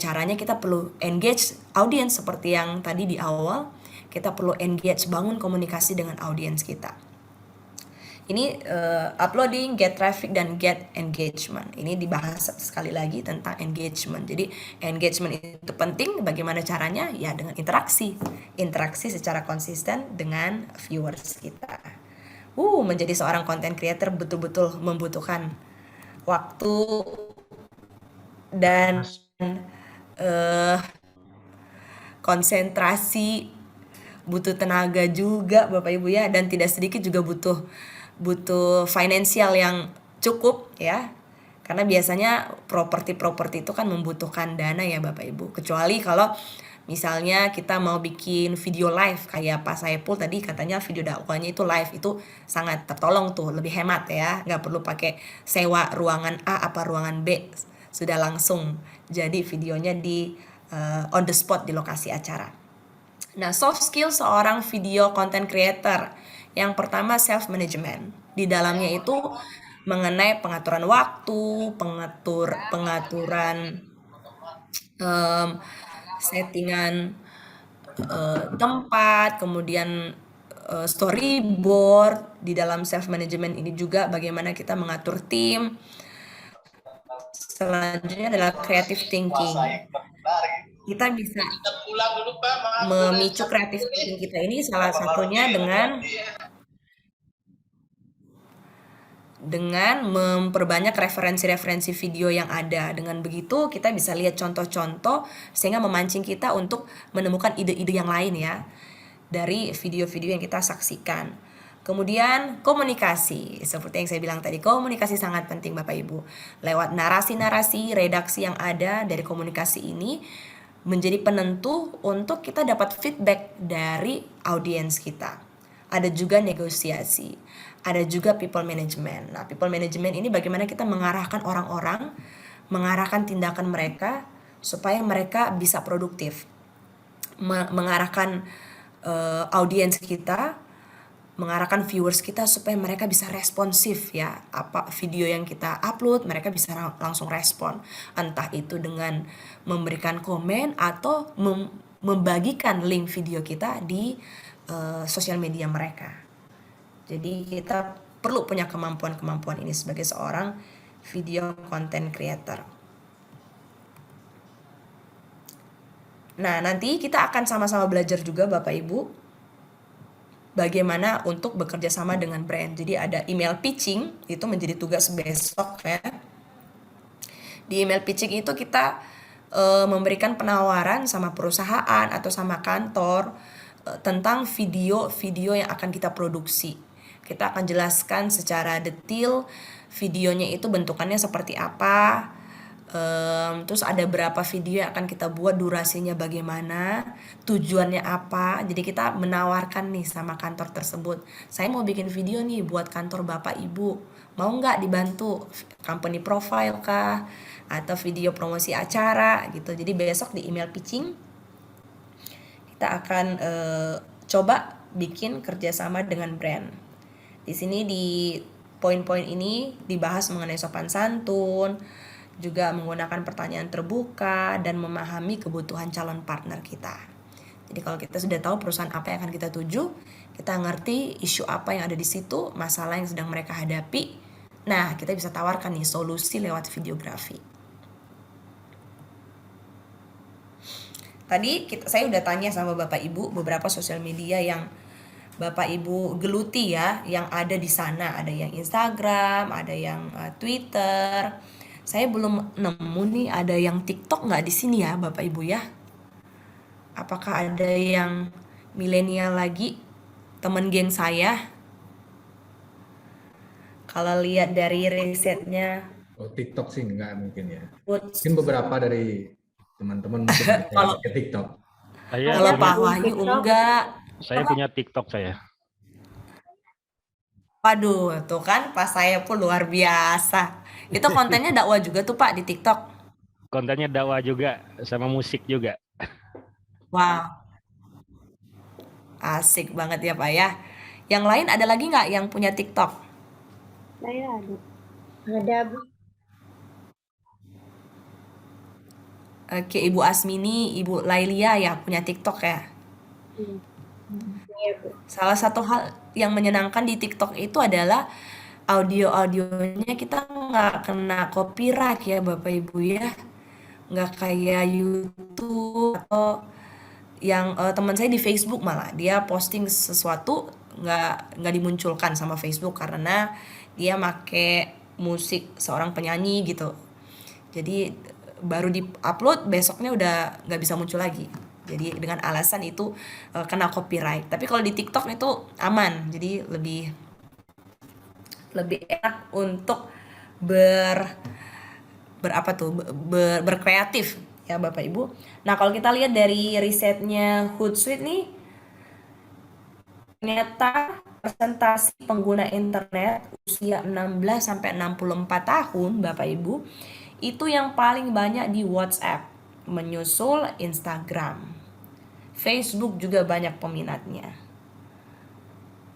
caranya kita perlu engage audience seperti yang tadi di awal. Kita perlu engage, bangun komunikasi dengan audience kita. Ini uploading, get traffic, dan get engagement. Ini dibahas sekali lagi tentang engagement. Jadi engagement itu penting. Bagaimana caranya? Ya dengan interaksi. Interaksi secara konsisten dengan viewers kita. Menjadi seorang content creator betul-betul membutuhkan waktu dan konsentrasi, butuh tenaga juga Bapak Ibu ya, dan tidak sedikit juga butuh finansial yang cukup ya, karena biasanya properti itu kan membutuhkan dana ya Bapak Ibu. Kecuali kalau misalnya kita mau bikin video live kayak Pak Saipul tadi katanya video dakwahnya itu live, itu sangat tertolong tuh, lebih hemat ya, nggak perlu pakai sewa ruangan A apa ruangan B, sudah langsung jadi videonya di on the spot di lokasi acara. Nah, soft skill seorang video content creator. Yang pertama self management. Di dalamnya itu mengenai pengaturan waktu, pengaturan settingan tempat, kemudian storyboard. Di dalam self management ini juga bagaimana kita mengatur tim. Selanjutnya adalah creative thinking. Kita bisa memicu creative thinking kita ini salah satunya dengan memperbanyak referensi-referensi video yang ada. Dengan begitu kita bisa lihat contoh-contoh sehingga memancing kita untuk menemukan ide-ide yang lain ya dari video-video yang kita saksikan. Kemudian komunikasi, seperti yang saya bilang tadi, komunikasi sangat penting Bapak Ibu. Lewat narasi-narasi, redaksi yang ada dari komunikasi ini menjadi penentu untuk kita dapat feedback dari audiens kita. Ada juga negosiasi, ada juga people management. Nah, people management ini bagaimana kita mengarahkan orang-orang, mengarahkan tindakan mereka supaya mereka bisa produktif. Mengarahkan audiens kita mengarahkan viewers kita supaya mereka bisa responsif ya, apa video yang kita upload mereka bisa langsung respon, entah itu dengan memberikan komen atau membagikan link video kita di sosial media mereka. Jadi kita perlu punya kemampuan-kemampuan ini sebagai seorang video content creator. Nah, nanti kita akan sama-sama belajar juga Bapak Ibu bagaimana untuk bekerja sama dengan brand. Jadi ada email pitching, itu menjadi tugas besok ya. Di email pitching itu kita memberikan penawaran sama perusahaan atau sama kantor tentang video-video yang akan kita produksi. Kita akan jelaskan secara detail videonya itu bentukannya seperti apa, terus ada berapa video yang akan kita buat, durasinya bagaimana, tujuannya apa. Jadi kita menawarkan nih sama kantor tersebut, saya mau bikin video nih buat kantor Bapak Ibu, mau nggak dibantu company profile kah, atau video promosi acara gitu. Jadi besok di email pitching kita akan coba bikin kerjasama dengan brand. Di sini di poin-poin ini dibahas mengenai sopan santun, juga menggunakan pertanyaan terbuka dan memahami kebutuhan calon partner kita. Jadi kalau kita sudah tahu perusahaan apa yang akan kita tuju, kita ngerti isu apa yang ada di situ, masalah yang sedang mereka hadapi. Nah, kita bisa tawarkan nih solusi lewat videografi. Tadi saya udah tanya sama Bapak Ibu beberapa sosial media yang Bapak Ibu geluti ya, yang ada di sana. Ada yang Instagram, ada yang Twitter. Saya belum nemu nih ada yang TikTok nggak di sini ya Bapak Ibu ya. Apakah ada yang milenial lagi, temen geng saya? Kalau lihat dari risetnya. Oh, TikTok sih enggak mungkin ya. Woods. Mungkin beberapa dari teman-teman mungkin ada yang Kalau- pakai TikTok. Kalau Pak Wahyu enggak. Saya punya TikTok saya. Waduh, tuh kan pas saya pun luar biasa. Itu kontennya dakwah juga tuh Pak di TikTok. Kontennya dakwah juga sama musik juga. Wow. Asik banget ya Pak ya. Yang lain ada lagi nggak yang punya TikTok? Saya ada Bu. Oke, Ibu Asmini, Ibu Lailia ya punya TikTok ya. Iya Bu. Salah satu hal yang menyenangkan di TikTok itu adalah audio-audionya kita nggak kena copyright ya Bapak Ibu ya. Nggak kayak YouTube atau yang teman saya di Facebook, malah dia posting sesuatu nggak dimunculkan sama Facebook karena dia make musik seorang penyanyi gitu. Jadi baru di-upload besoknya udah nggak bisa muncul lagi. Jadi dengan alasan itu kena copyright. Tapi kalau di TikTok itu aman. Jadi lebih enak untuk berkreatif ya Bapak Ibu. Nah, kalau kita lihat dari risetnya Hootsuite nih, ternyata persentase pengguna internet usia 16 sampai 64 tahun Bapak Ibu itu yang paling banyak di WhatsApp, menyusul Instagram. Facebook juga banyak peminatnya.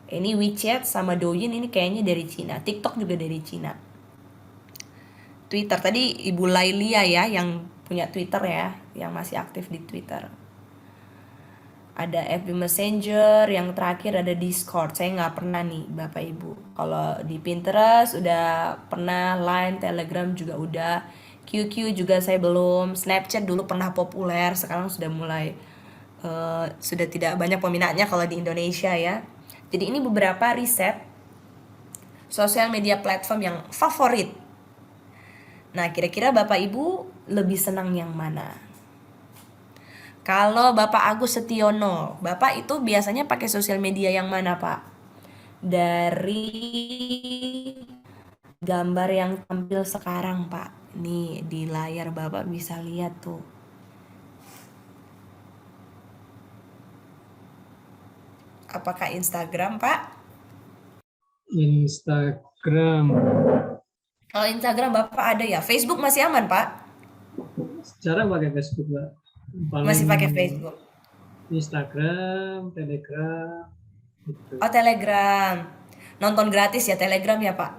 Ini WeChat sama Douyin ini kayaknya dari Cina. TikTok juga dari Cina. Twitter tadi Ibu Lailia ya yang punya Twitter ya, yang masih aktif di Twitter. Ada FB Messenger, yang terakhir ada Discord. Saya nggak pernah nih Bapak Ibu. Kalau di Pinterest udah pernah, Line, Telegram juga udah, QQ juga saya belum, Snapchat dulu pernah populer, sekarang sudah mulai sudah tidak banyak peminatnya kalau di Indonesia ya. Jadi ini beberapa riset sosial media platform yang favorit. Nah, kira-kira Bapak Ibu lebih senang yang mana? Kalau Bapak Agus Setiono, Bapak itu biasanya pakai sosial media yang mana, Pak? Dari gambar yang tampil sekarang, Pak. Nih, di layar Bapak bisa lihat tuh. Apakah Instagram, Pak? Instagram. Kalau Instagram Bapak ada ya. Facebook masih aman, Pak? Secara pakai Facebook, Mbak. Masih pakai Facebook. Instagram, Telegram, Gitu. Oh, Telegram. Nonton gratis ya Telegram ya, Pak?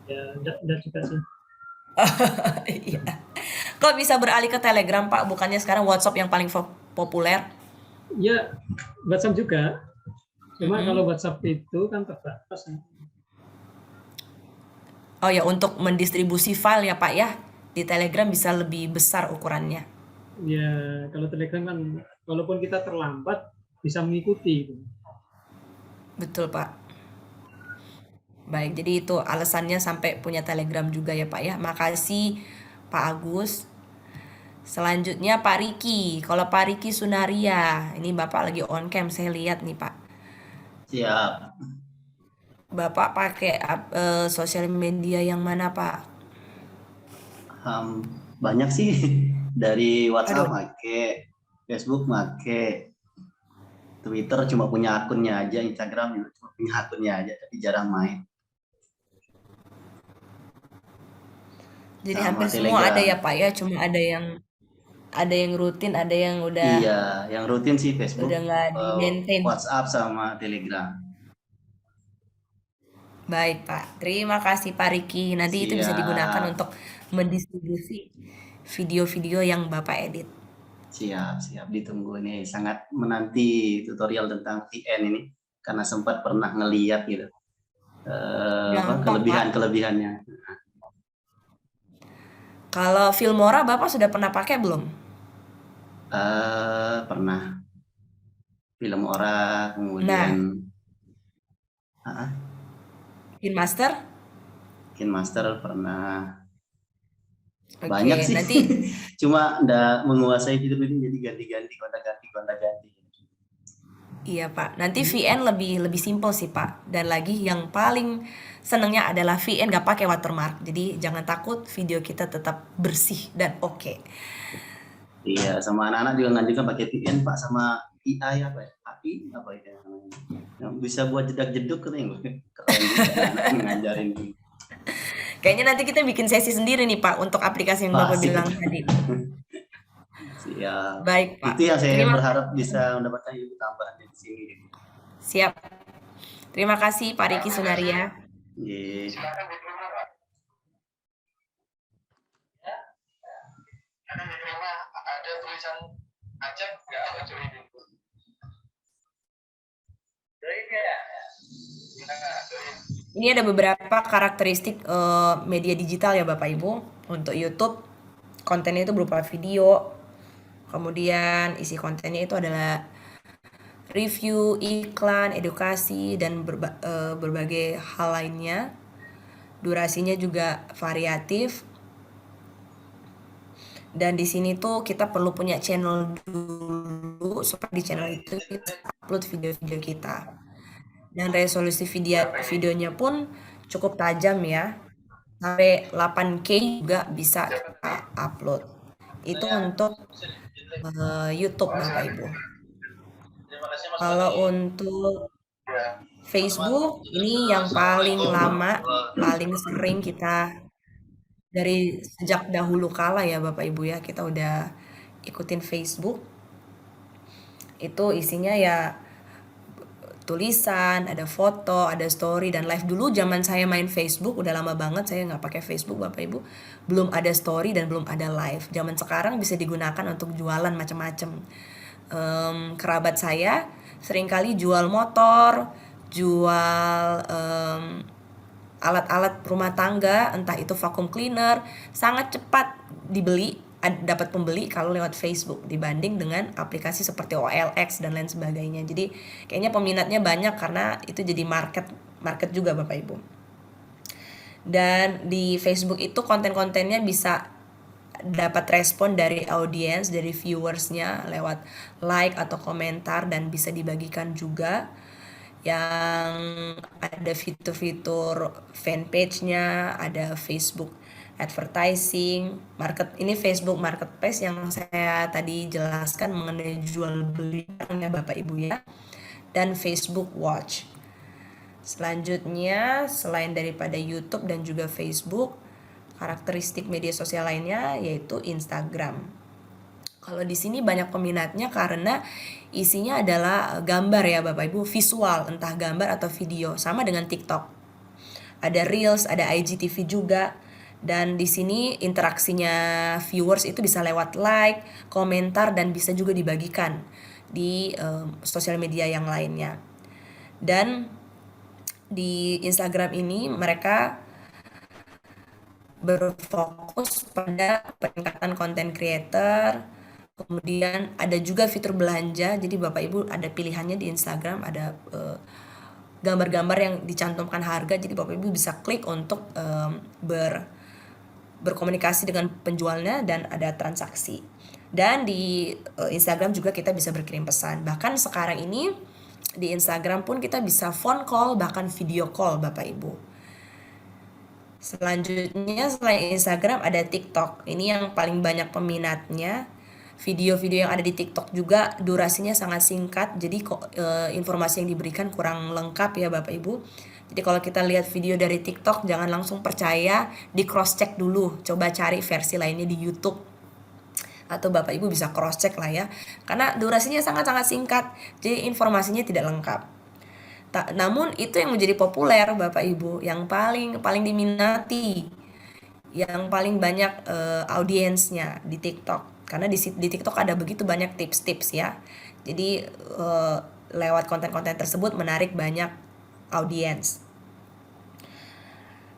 Ya, enggak juga sih. Iya. Kok bisa beralih ke Telegram, Pak? Bukannya sekarang WhatsApp yang paling populer? Ya, WhatsApp juga. Cuma Mm-mm. kalau WhatsApp itu kan terbatas. Oh ya, untuk mendistribusi file ya, Pak ya. Di Telegram bisa lebih besar ukurannya. Ya, kalau Telegram kan walaupun kita terlambat bisa mengikuti gitu. Betul, Pak. Baik, jadi itu alasannya sampai punya Telegram juga ya, Pak ya. Makasih, Pak Agus. Selanjutnya Pak Riki. Kalau Pak Riki Sunaria, ini Bapak lagi on cam, saya lihat nih, Pak. Siap. Bapak pakai sosial media yang mana, Pak? Banyak sih. Dari WhatsApp Aduh, make, Facebook make, Twitter cuma punya akunnya aja, Instagram juga cuma punya akunnya aja, tapi jarang main. jadi Sama hampir semua ada Telegram. ya, Pak ya. Cuma ada yang rutin, ada yang udah Iya, yang rutin sih Facebook, nggak di maintain. WhatsApp sama Telegram. Baik, Pak. Terima kasih Pak Riki. Nanti itu bisa digunakan Siap, untuk mendistribusi video-video yang Bapak edit. siap. Ditunggu nih. Sangat menanti tutorial tentang VN ini karena sempat pernah ngeliat gitu Gampang, Pak. kelebihannya. Kalau Filmora Bapak sudah pernah pakai belum? Pernah film Nah, orang, kemudian KineMaster? KineMaster pernah. Oke, Banyak sih. nanti Cuma nggak menguasai fitur ini jadi ganti-ganti, gonta-ganti. iya, Pak. Nanti VN lebih simpel sih, Pak. Dan lagi yang paling senengnya adalah VN nggak pakai watermark. Jadi jangan takut, video kita tetap bersih dan oke. Iya, sama anak-anak juga ngajarkan pakai VN Pak, sama AI apa ya? AI apa itu namanya? Yang bisa buat jedak-jeduk keren juga ngajarin. Kayaknya nanti kita bikin sesi sendiri nih, Pak, untuk aplikasi yang Bapak Pasti. bilang tadi. Siap. Baik, Pak. Itu yang saya berharap bisa mendapatkan ilmu tambahan di sini. Siap. Terima kasih Pak Riki Sunaria. Iya. Ada tulisan Aceh nggak ada cuy ini. Ini ada beberapa karakteristik media digital ya Bapak Ibu. Untuk YouTube, kontennya itu berupa video. Kemudian isi kontennya itu adalah review, iklan, edukasi, dan berbagai hal lainnya. Durasinya juga variatif. Dan di sini tuh kita perlu punya channel dulu supaya di channel itu kita upload video-video kita. Dan resolusi videonya pun cukup tajam ya. Sampai 8K juga bisa kita upload. Itu untuk YouTube Bapak Ibu. Kalau untuk Facebook ini yang paling lama, paling sering kita dari sejak dahulu kala ya Bapak Ibu ya, kita udah ikutin Facebook. Itu isinya ya tulisan, ada foto, ada story, dan live. Dulu zaman saya main Facebook, udah lama banget saya nggak pakai Facebook Bapak Ibu, belum ada story dan belum ada live. Zaman sekarang bisa digunakan untuk jualan macam-macam. Kerabat saya seringkali jual motor, jual alat-alat rumah tangga, entah itu vacuum cleaner, sangat cepat dibeli, dapat pembeli kalau lewat Facebook dibanding dengan aplikasi seperti OLX dan lain sebagainya. Jadi kayaknya peminatnya banyak karena itu jadi market juga Bapak Ibu. Dan di Facebook itu konten-kontennya bisa dapat respon dari audiens, dari viewersnya lewat like atau komentar, dan bisa dibagikan juga. Yang ada fitur-fitur fanpage-nya, ada Facebook advertising, ini Facebook Marketplace yang saya tadi jelaskan mengenai jual belinya Bapak Ibu ya, dan Facebook Watch. Selanjutnya, selain daripada YouTube dan juga Facebook, karakteristik media sosial lainnya yaitu Instagram. Kalau di sini banyak peminatnya karena isinya adalah gambar ya Bapak Ibu, visual, entah gambar atau video, sama dengan TikTok. Ada Reels, ada IGTV juga. Dan di sini interaksinya viewers itu bisa lewat like, komentar, dan bisa juga dibagikan di sosial media yang lainnya. Dan di Instagram ini mereka berfokus pada peningkatan konten creator, kemudian ada juga fitur belanja. Jadi Bapak Ibu ada pilihannya di Instagram, ada gambar-gambar yang dicantumkan harga. Jadi Bapak Ibu bisa klik untuk berkomunikasi dengan penjualnya dan ada transaksi. Dan di Instagram juga kita bisa berkirim pesan. Bahkan sekarang ini di Instagram pun kita bisa phone call, bahkan video call Bapak Ibu. Selanjutnya selain Instagram ada TikTok. Ini yang paling banyak peminatnya. Video-video yang ada di TikTok juga durasinya sangat singkat. Jadi informasi yang diberikan kurang lengkap ya Bapak Ibu. Jadi kalau kita lihat video dari TikTok jangan langsung percaya, di cross check dulu. Coba cari versi lainnya di YouTube. Atau Bapak Ibu bisa cross check lah ya. Karena durasinya sangat-sangat singkat. Jadi informasinya tidak lengkap. Namun itu yang menjadi populer Bapak Ibu, yang paling diminati, yang paling banyak audiensnya di TikTok. Karena di TikTok ada begitu banyak tips-tips ya. Jadi lewat konten-konten tersebut menarik banyak audiens.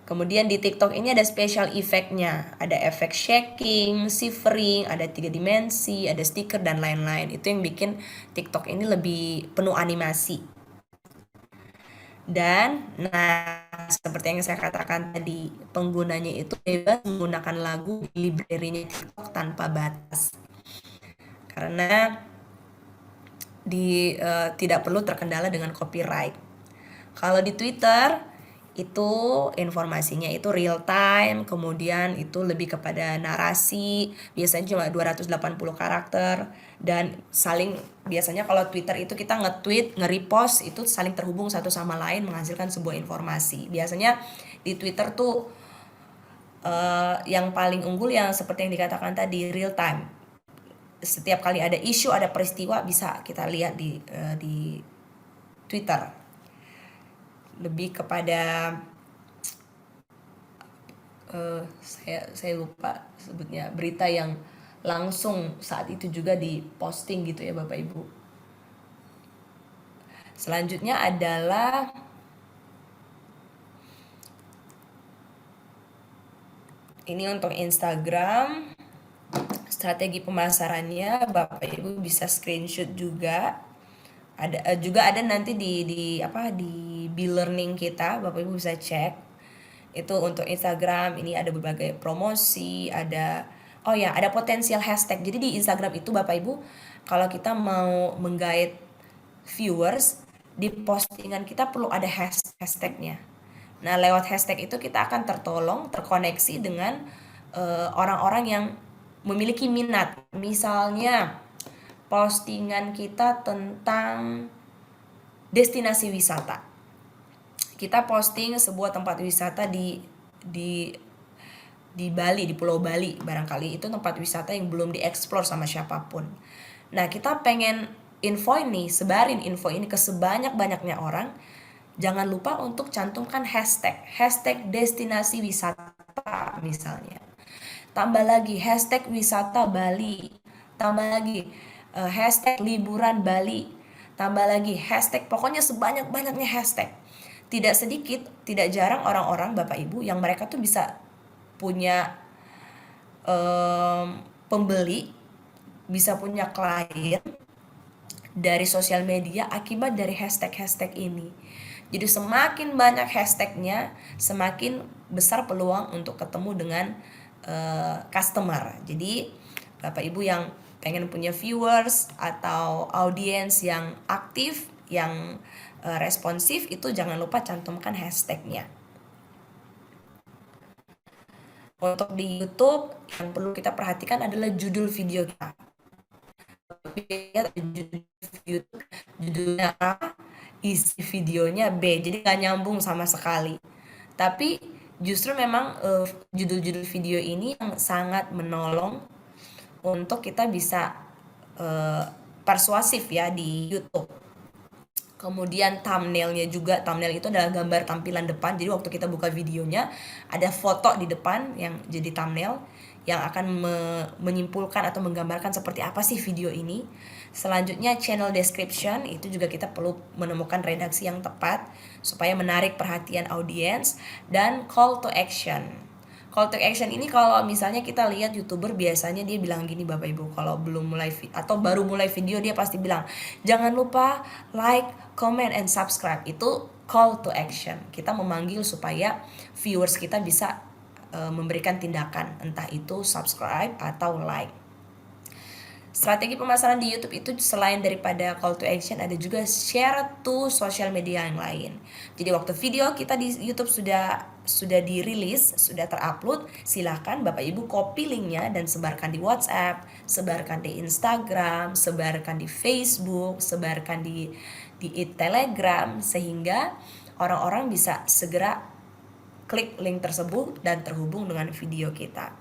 Kemudian di TikTok ini ada special effect-nya. Ada efek shaking, shivering, ada 3 dimensi, ada stiker dan lain-lain. Itu yang bikin TikTok ini lebih penuh animasi. Dan seperti yang saya katakan tadi, penggunanya itu bebas menggunakan lagu di library-nya TikTok tanpa batas. Karena tidak perlu terkendala dengan copyright. Kalau di Twitter itu informasinya itu real time, kemudian itu lebih kepada narasi, biasanya cuma 280 karakter, dan biasanya kalau Twitter itu kita nge-tweet, nge-repost, itu saling terhubung satu sama lain menghasilkan sebuah informasi. Biasanya di Twitter tuh yang paling unggul yang seperti yang dikatakan tadi, real time. Setiap kali ada isu, ada peristiwa bisa kita lihat di Twitter. Lebih kepada saya lupa sebutnya, berita yang langsung saat itu juga diposting gitu ya Bapak Ibu. Selanjutnya adalah ini untuk Instagram. Strategi pemasarannya Bapak Ibu bisa screenshot juga. Ada nanti di B-learning kita, Bapak Ibu bisa cek. Itu untuk Instagram, ini ada berbagai promosi, ada potensial hashtag. Jadi di Instagram itu Bapak Ibu, kalau kita mau menggait viewers, di postingan kita perlu ada hashtagnya. Nah, lewat hashtag itu kita akan terkoneksi dengan orang-orang yang memiliki minat. Misalnya postingan kita tentang destinasi wisata. Kita posting sebuah tempat wisata di Bali, di Pulau Bali barangkali. Itu tempat wisata yang belum dieksplor sama siapapun. Nah, kita pengen sebarin info ini ke sebanyak-banyaknya orang. Jangan lupa untuk cantumkan hashtag destinasi wisata misalnya. Tambah lagi hashtag wisata Bali. Tambah lagi hashtag liburan Bali, tambah lagi hashtag, pokoknya sebanyak-banyaknya hashtag. Tidak sedikit, tidak jarang orang-orang Bapak Ibu yang mereka tuh bisa punya pembeli, bisa punya klien dari sosial media akibat dari hashtag ini. Jadi semakin banyak hashtagnya, semakin besar peluang untuk ketemu dengan customer. Jadi Bapak Ibu yang pengen punya viewers atau audiens yang aktif, yang responsif, itu jangan lupa cantumkan hashtagnya. Untuk di YouTube yang perlu kita perhatikan adalah judul video kita. Judulnya A, isi videonya B, jadi nggak nyambung sama sekali. Tapi justru memang judul-judul video ini yang sangat menolong untuk kita bisa persuasif ya di YouTube. Kemudian thumbnailnya juga, thumbnail itu adalah gambar tampilan depan. Jadi waktu kita buka videonya ada foto di depan yang jadi thumbnail yang akan menyimpulkan atau menggambarkan seperti apa sih video ini. Selanjutnya channel description, itu juga kita perlu menemukan redaksi yang tepat supaya menarik perhatian audiens. Dan call to action. Call to action ini kalau misalnya kita lihat YouTuber biasanya dia bilang gini Bapak Ibu, kalau belum mulai atau baru mulai video dia pasti bilang jangan lupa like, comment, and subscribe. Itu call to action. Kita memanggil supaya viewers kita bisa memberikan tindakan, entah itu subscribe atau like. Strategi pemasaran di YouTube itu selain daripada call to action ada juga share to social media yang lain. Jadi waktu video kita di YouTube sudah dirilis, sudah terupload, silakan Bapak Ibu copy linknya dan sebarkan di WhatsApp, sebarkan di Instagram, sebarkan di Facebook, sebarkan di Telegram, sehingga orang-orang bisa segera klik link tersebut dan terhubung dengan video kita.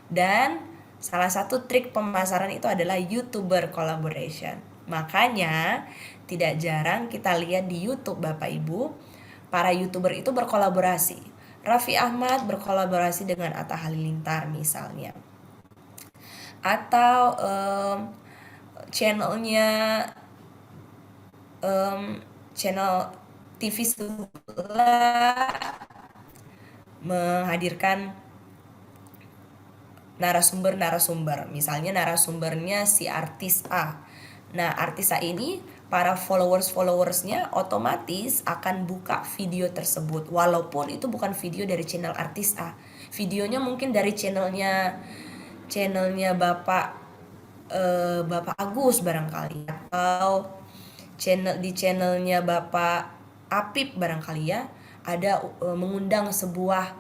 Dan salah satu trik pemasaran itu adalah YouTuber collaboration. Makanya tidak jarang kita lihat di YouTube Bapak Ibu, para YouTuber itu berkolaborasi. Raffi Ahmad berkolaborasi dengan Atta Halilintar misalnya. Atau channel TV sebelah menghadirkan narasumber, misalnya narasumbernya si artis A. Nah, artis A ini para followersnya otomatis akan buka video tersebut, walaupun itu bukan video dari channel artis A. Videonya mungkin dari channelnya Bapak Agus barangkali, atau channelnya Bapak Apip barangkali ya, ada mengundang sebuah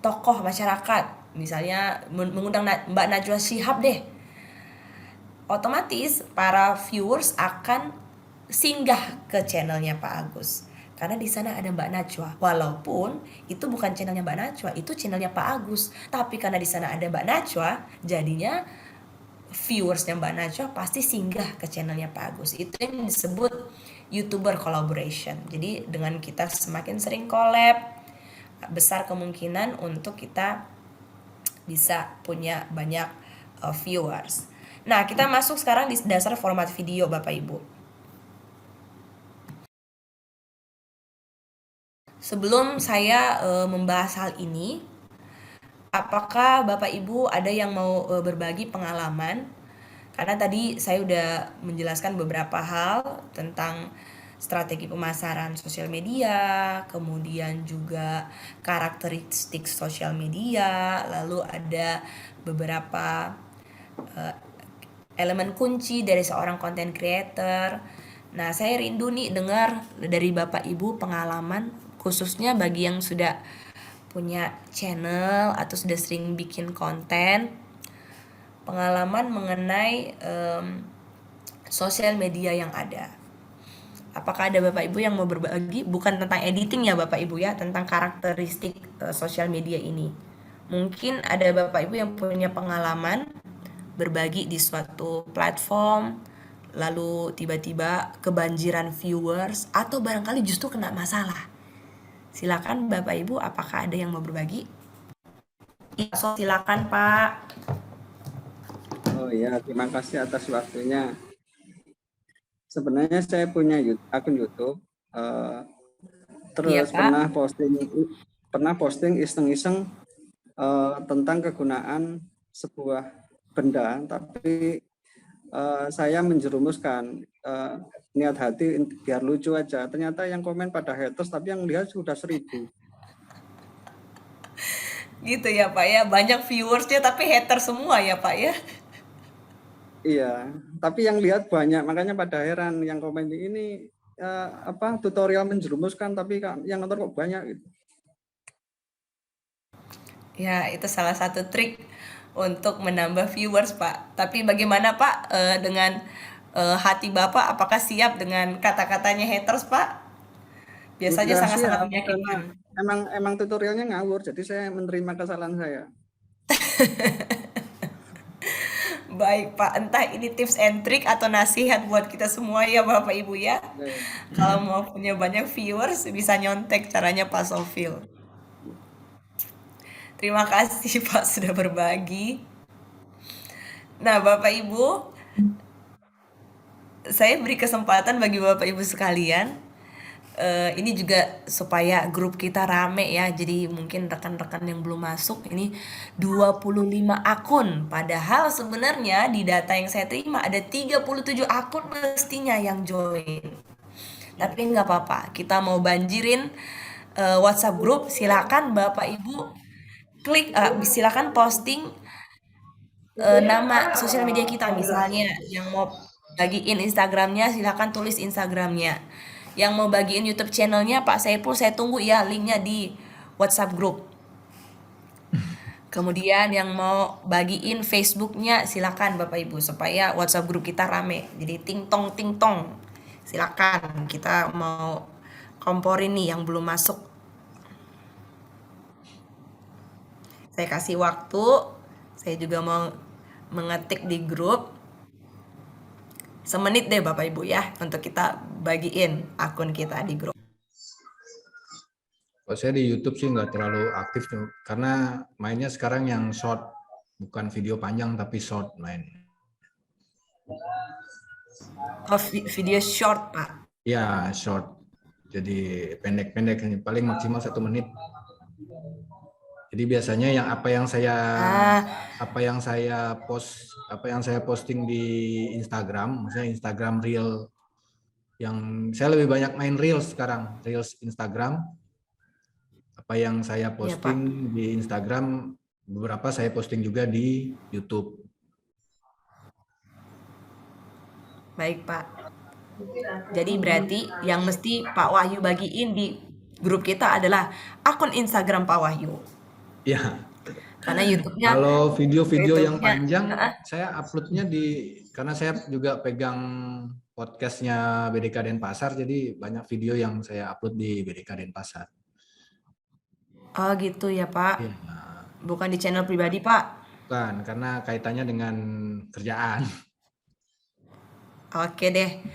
tokoh masyarakat. Misalnya mengundang Mbak Najwa Shihab deh. Otomatis para viewers akan singgah ke channelnya Pak Agus. Karena di sana ada Mbak Najwa. Walaupun itu bukan channelnya Mbak Najwa, itu channelnya Pak Agus. Tapi karena di sana ada Mbak Najwa, jadinya viewersnya Mbak Najwa pasti singgah ke channelnya Pak Agus. Itu yang disebut YouTuber collaboration. Jadi dengan kita semakin sering collab, besar kemungkinan untuk kita bisa punya banyak viewers. Nah, kita masuk sekarang di dasar format video Bapak Ibu. Sebelum saya membahas hal ini, apakah Bapak Ibu ada yang mau berbagi pengalaman? Karena tadi saya udah menjelaskan beberapa hal tentang strategi pemasaran sosial media, kemudian juga karakteristik sosial media, lalu ada beberapa elemen kunci dari seorang content creator. Nah, saya rindu nih dengar dari Bapak Ibu pengalaman, khususnya bagi yang sudah punya channel atau sudah sering bikin konten, pengalaman mengenai sosial media yang ada. Apakah ada Bapak Ibu yang mau berbagi, bukan tentang editing ya Bapak Ibu ya, tentang karakteristik sosial media ini. Mungkin ada Bapak Ibu yang punya pengalaman berbagi di suatu platform, lalu tiba-tiba kebanjiran viewers, atau barangkali justru kena masalah. Silakan Bapak Ibu, apakah ada yang mau berbagi? Ya, silakan Pak. Oh ya, terima kasih atas waktunya. Sebenarnya saya punya akun YouTube, terus Iya, Pak. pernah posting iseng-iseng tentang kegunaan sebuah benda, tapi saya menjerumuskan niat hati biar lucu aja. Ternyata yang komen pada haters, tapi yang lihat sudah 1000. Gitu ya Pak ya, banyak viewersnya tapi hater semua ya Pak ya. Iya, tapi yang lihat banyak, makanya pada heran yang komen ini tutorial menjerumuskan, tapi yang nonton kok banyak gitu. Ya, itu salah satu trik untuk menambah viewers Pak. Tapi bagaimana Pak dengan hati Bapak, apakah siap dengan kata-katanya haters Pak? Biasanya Udah sangat-sangat siap, menyakitkan. emang tutorialnya ngawur, jadi saya menerima kesalahan saya. Baik Pak, entah ini tips and trick atau nasihat buat kita semua ya Bapak Ibu ya. Kalau mau punya banyak viewers bisa nyontek caranya Pak Sofil. Terima kasih Pak sudah berbagi. Nah Bapak Ibu, saya beri kesempatan bagi Bapak Ibu sekalian. Ini juga supaya grup kita rame ya. Jadi mungkin rekan-rekan yang belum masuk ini 25 akun. Padahal sebenarnya di data yang saya terima ada 37 akun mestinya yang join. Tapi nggak apa-apa, kita mau banjirin WhatsApp grup. Silakan Bapak Ibu klik, silakan posting nama sosial media kita, misalnya yang mau bagiin Instagramnya silakan tulis Instagramnya, yang mau bagiin YouTube channelnya Pak Saipul saya tunggu ya linknya di WhatsApp group. Kemudian yang mau bagiin Facebooknya silakan Bapak Ibu supaya WhatsApp group kita rame, jadi ting tong silakan, kita mau komporin nih yang belum masuk. Saya kasih waktu, saya juga mau mengetik di grup. Semenit deh Bapak Ibu ya untuk kita bagiin akun kita di grup. Kalau saya di YouTube sih nggak terlalu aktif tuh, karena mainnya sekarang yang short, bukan video panjang tapi short main. Oh, video short Pak. Ya short, jadi pendek-pendek, paling maksimal 1 menit. Jadi biasanya yang apa yang saya posting di Instagram, maksudnya Instagram Reel, yang saya lebih banyak main Reels sekarang, Reels Instagram. Apa yang saya posting di Instagram, beberapa saya posting juga di YouTube. Baik Pak. Jadi berarti yang mesti Pak Wahyu bagiin di grup kita adalah akun Instagram Pak Wahyu. Ya. Karena YouTube-nya kalau video-video yang panjang saya uploadnya karena saya juga pegang podcastnya BDK Denpasar, jadi banyak video yang saya upload di BDK Denpasar. Oh gitu ya Pak. Ya. Bukan di channel pribadi Pak. Bukan, karena kaitannya dengan kerjaan. Oke deh.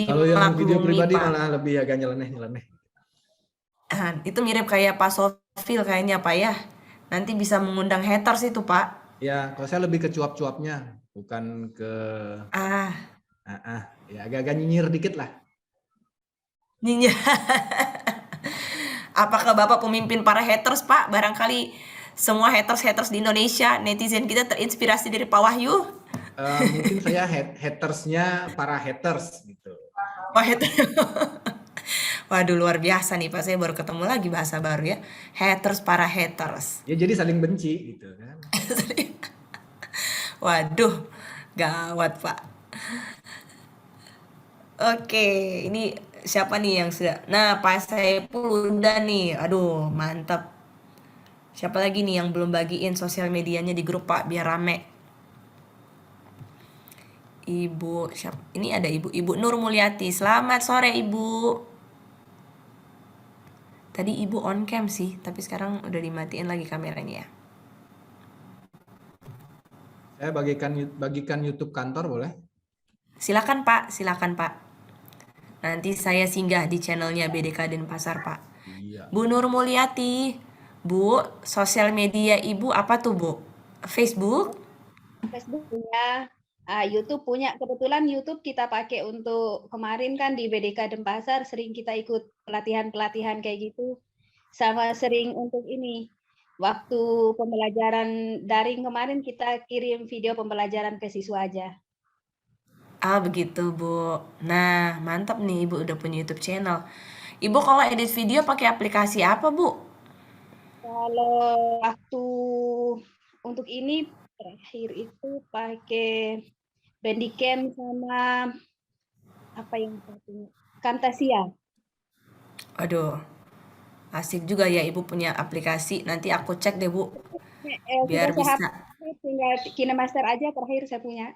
Kalau yang video pribadi malah lebih agak nyeleneh. Itu mirip kayak Pak Sofil kayaknya Pak ya. Nanti bisa mengundang haters itu Pak. Ya, kalau saya lebih ke cuap-cuapnya, bukan ke ya agak-agak nyinyir dikit lah. Nyinyir. Apakah Bapak pemimpin para haters Pak? Barangkali semua haters di Indonesia, netizen kita terinspirasi dari Pak Wahyu. Mungkin saya hatersnya para haters gitu. Oh, haters. Waduh luar biasa nih Pak, saya baru ketemu lagi bahasa baru ya. Haters para haters. Ya jadi saling benci gitu kan. Waduh, gawat Pak. Oke, ini siapa nih yang sudah? Nah, Pak Saipul udah nih. Aduh, mantap. Siapa lagi nih yang belum bagiin sosial medianya di grup Pak biar rame? Ibu, siapa? Ini ada Ibu Nur Mulyati. Selamat sore Ibu. Tadi Ibu on cam sih, tapi sekarang udah dimatiin lagi kameranya ya. Saya bagikan YouTube kantor boleh? Silakan Pak, silakan Pak. Nanti saya singgah di channelnya BDK Denpasar Pak. Iya. Bu Nur Mulyati, Bu, sosial media Ibu apa tuh Bu? Facebook? Facebook punya, YouTube punya. Kebetulan YouTube kita pakai untuk kemarin kan di BDK Denpasar sering kita ikut pelatihan-pelatihan kayak gitu. Sama sering untuk ini. Waktu pembelajaran daring kemarin kita kirim video pembelajaran ke siswa aja. Begitu Bu. Nah, mantap nih Ibu udah punya YouTube channel. Ibu kalau edit video pakai aplikasi apa Bu? Kalau waktu untuk ini terakhir itu pakai Bandicam sama apa yang satunya? Camtasia. Aduh, asik juga ya Ibu punya aplikasi. Nanti aku cek deh Bu. Biar bisa. Tinggal KineMaster aja terakhir saya punya.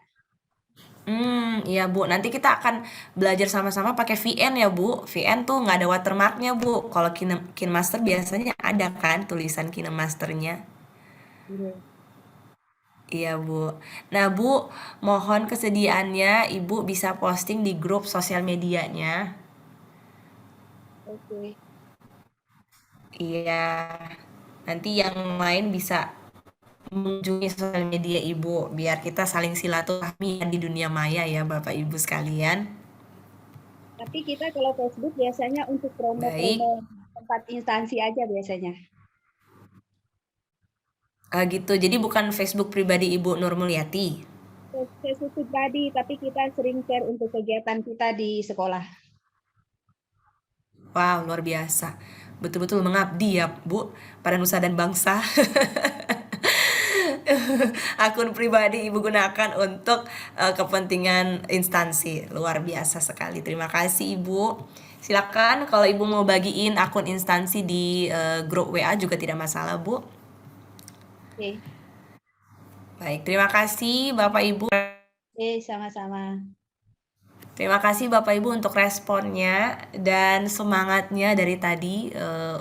Iya Bu. Nanti kita akan belajar sama-sama pakai VN ya Bu. VN tuh nggak ada watermarknya Bu. Kalau KineMaster biasanya ada kan tulisan KineMasternya. Iya Bu. Nah Bu, mohon kesediaannya Ibu bisa posting di grup sosial medianya. Oke. Iya. Nanti yang lain bisa mengunjungi sosial media Ibu biar kita saling silaturahmi di dunia maya ya Bapak Ibu sekalian. Tapi kita kalau Facebook biasanya untuk Baik. promo-promo tempat instansi aja biasanya. Gitu. Jadi bukan Facebook pribadi Ibu Nur Mulyati. Facebook pribadi, tapi kita sering share untuk kegiatan kita di sekolah. Wow, luar biasa. Betul-betul mengabdi ya Bu pada nusa dan bangsa. Akun pribadi Ibu gunakan untuk kepentingan instansi. Luar biasa sekali. Terima kasih Ibu. Silakan kalau Ibu mau bagiin akun instansi di grup WA juga tidak masalah Bu. Oke. Baik, terima kasih Bapak Ibu. Sama-sama. Terima kasih Bapak Ibu untuk responnya dan semangatnya dari tadi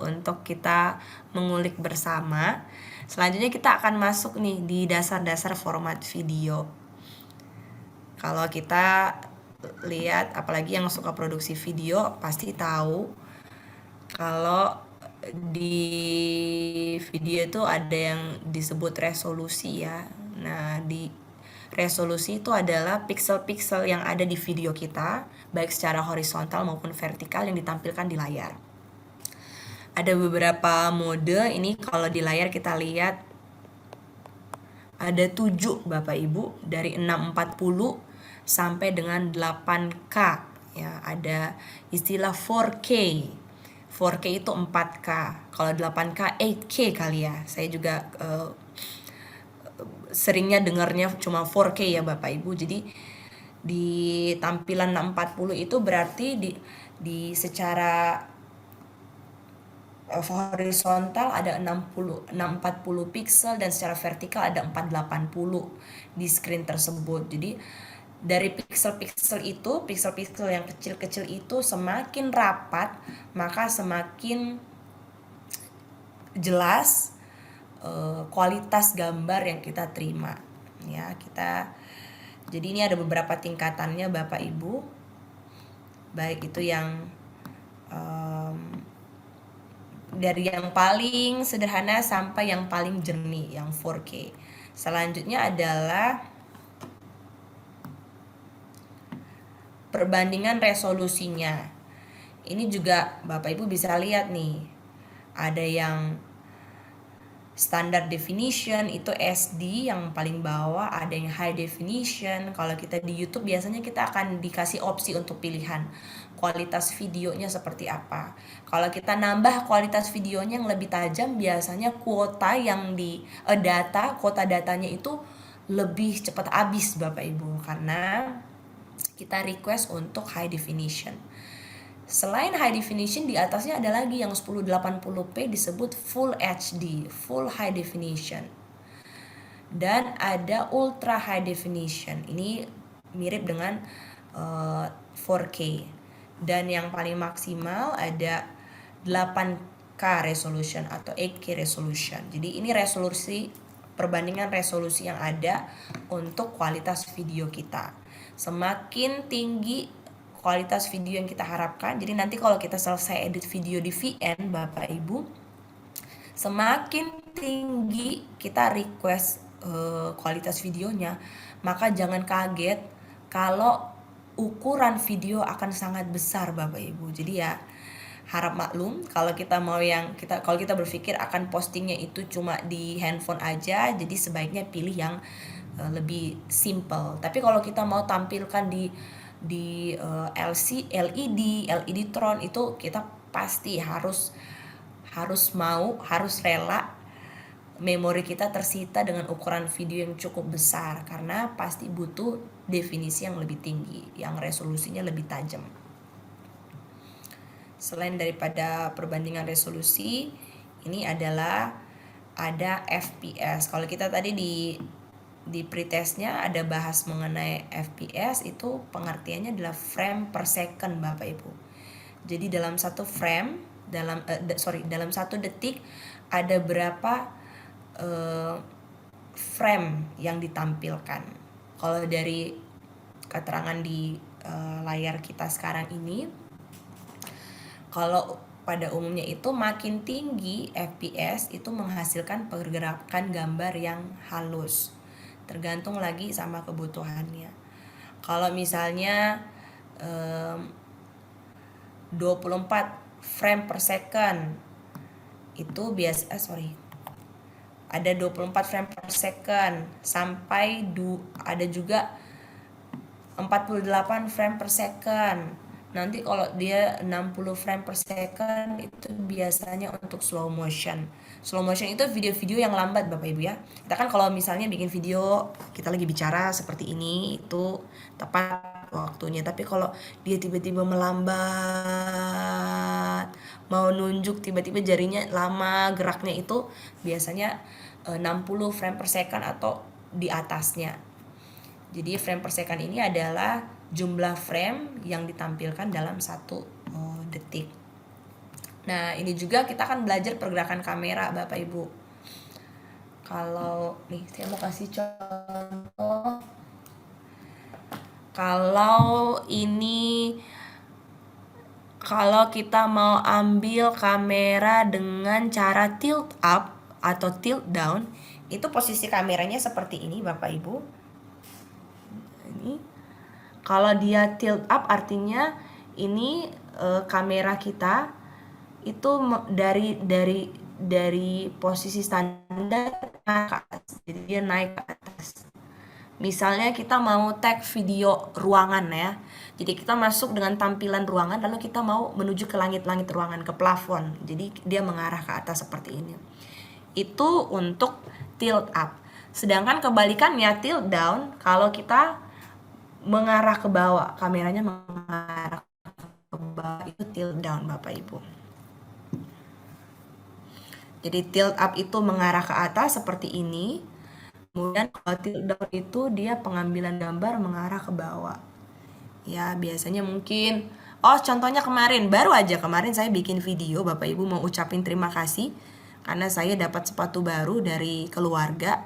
untuk kita mengulik bersama. Selanjutnya kita akan masuk nih di dasar-dasar format video. Kalau kita lihat, apalagi yang suka produksi video pasti tahu kalau di video itu ada yang disebut resolusi ya. Nah, di resolusi itu adalah pixel-pixel yang ada di video kita, baik secara horizontal maupun vertikal yang ditampilkan di layar. Ada beberapa mode, ini kalau di layar kita lihat ada 7 Bapak Ibu, dari 640 sampai dengan 8K ya. Ada istilah 4K. 4K itu 4K. Kalau 8K 8K kali ya. Saya juga seringnya dengarnya cuma 4K ya Bapak Ibu. Jadi di tampilan 640 itu berarti di secara horizontal ada 640 pixel dan secara vertikal ada 480 di screen tersebut. Jadi dari pixel-pixel itu, pixel-pixel yang kecil-kecil itu semakin rapat, maka semakin jelas kualitas gambar yang kita terima. Ya, jadi ini ada beberapa tingkatannya Bapak Ibu. Baik itu yang dari yang paling sederhana sampai yang paling jernih, yang 4K. Selanjutnya adalah perbandingan resolusinya. Ini juga Bapak Ibu bisa lihat nih. Ada yang standard definition itu SD yang paling bawah, ada yang high definition. Kalau kita di YouTube biasanya kita akan dikasih opsi untuk pilihan kualitas videonya seperti apa. Kalau kita nambah kualitas videonya yang lebih tajam, biasanya kuota yang kuota datanya itu lebih cepat habis Bapak Ibu, karena kita request untuk high definition. Selain high definition, di atasnya ada lagi yang 1080p disebut Full HD, Full High Definition. Dan ada Ultra High Definition. Ini mirip dengan 4K. Dan yang paling maksimal ada 8K resolution atau 8K resolution. Jadi ini perbandingan resolusi yang ada untuk kualitas video kita. Semakin tinggi kualitas video yang kita harapkan, jadi nanti kalau kita selesai edit video di VN Bapak Ibu, semakin tinggi kita request kualitas videonya, maka jangan kaget kalau ukuran video akan sangat besar Bapak Ibu. Jadi ya harap maklum kalau kita berpikir akan postingnya itu cuma di handphone aja, jadi sebaiknya pilih yang lebih simple. Tapi kalau kita mau tampilkan di LED Tron, itu kita pasti harus rela memori kita tersita dengan ukuran video yang cukup besar, karena pasti butuh definisi yang lebih tinggi, yang resolusinya lebih tajam. Selain daripada perbandingan resolusi, ini ada FPS. Kalau kita tadi di pretestnya ada bahas mengenai FPS, itu pengertiannya adalah frame per second Bapak Ibu. Jadi dalam satu frame, dalam satu detik ada berapa frame yang ditampilkan. Kalau dari keterangan di layar kita sekarang ini, kalau pada umumnya itu makin tinggi FPS itu menghasilkan pergerakan gambar yang halus. Tergantung lagi sama kebutuhannya. Kalau misalnya 24 frame per second itu ada 24 frame per second sampai ada juga 48 frame per second. Nanti kalau dia 60 frame per second itu biasanya untuk slow motion. Slow motion itu video-video yang lambat Bapak Ibu ya. Kita kan kalau misalnya bikin video, kita lagi bicara seperti ini, itu tepat waktunya. Tapi kalau dia tiba-tiba melambat, mau nunjuk tiba-tiba jarinya lama geraknya, itu biasanya 60 frame per second atau di atasnya. Jadi frame per second ini adalah jumlah frame yang ditampilkan dalam 1 detik. Nah, ini juga kita akan belajar pergerakan kamera Bapak Ibu. Kalau nih saya mau kasih contoh. Kalau kita mau ambil kamera dengan cara tilt up atau tilt down, itu posisi kameranya seperti ini Bapak Ibu. Ini kalau dia tilt up artinya ini kamera kita itu dari posisi standar ke atas. Jadi dia naik ke atas. Misalnya kita mau tag video ruangan ya. Jadi kita masuk dengan tampilan ruangan, lalu kita mau menuju ke langit-langit ruangan, ke plafon. Jadi dia mengarah ke atas seperti ini. Itu untuk tilt up. Sedangkan kebalikannya tilt down, kalau kita mengarah ke bawah, kameranya mengarah ke bawah, itu tilt down Bapak Ibu. Jadi tilt up itu mengarah ke atas seperti ini. Kemudian kalau tilt down itu dia pengambilan gambar mengarah ke bawah. Ya biasanya mungkin, contohnya baru aja kemarin saya bikin video, Bapak Ibu mau ucapin terima kasih karena saya dapat sepatu baru dari keluarga.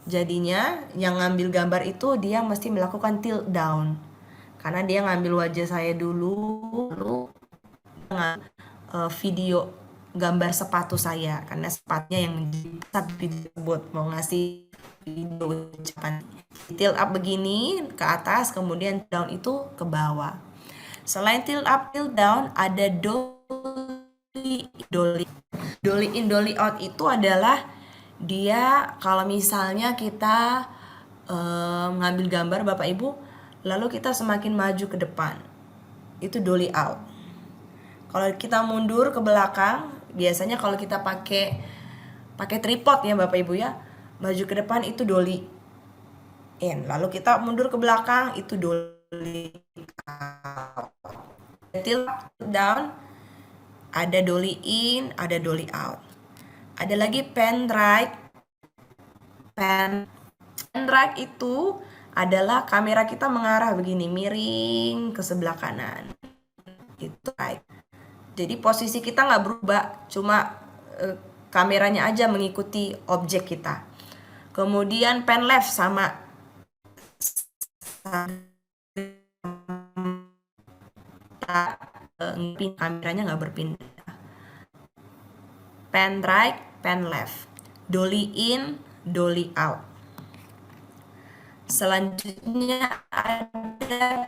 Jadinya yang ngambil gambar itu dia mesti melakukan tilt down. Karena dia ngambil wajah saya dulu, lalu video gambar sepatu saya. Karena sepatunya yang menjadi video tersebut, mau ngasih video ucapan. Tilt up begini ke atas, kemudian down itu ke bawah. Selain tilt up, tilt down, ada dolly in, dolly out itu adalah dia kalau misalnya kita ngambil gambar Bapak Ibu, lalu kita semakin maju ke depan, itu dolly out. Kalau kita mundur ke belakang, biasanya kalau kita pakai tripod ya Bapak Ibu ya, maju ke depan itu dolly in. Lalu kita mundur ke belakang, itu dolly out. Tilt down, ada dolly in, ada dolly out. Ada lagi pan right. Pan right itu adalah kamera kita mengarah begini, miring ke sebelah kanan. Itu right. Jadi posisi kita nggak berubah, cuma kameranya aja mengikuti objek kita. Kemudian pan left sama kameranya nggak berpindah. Pan right, pan left, dolly in, dolly out. Selanjutnya ada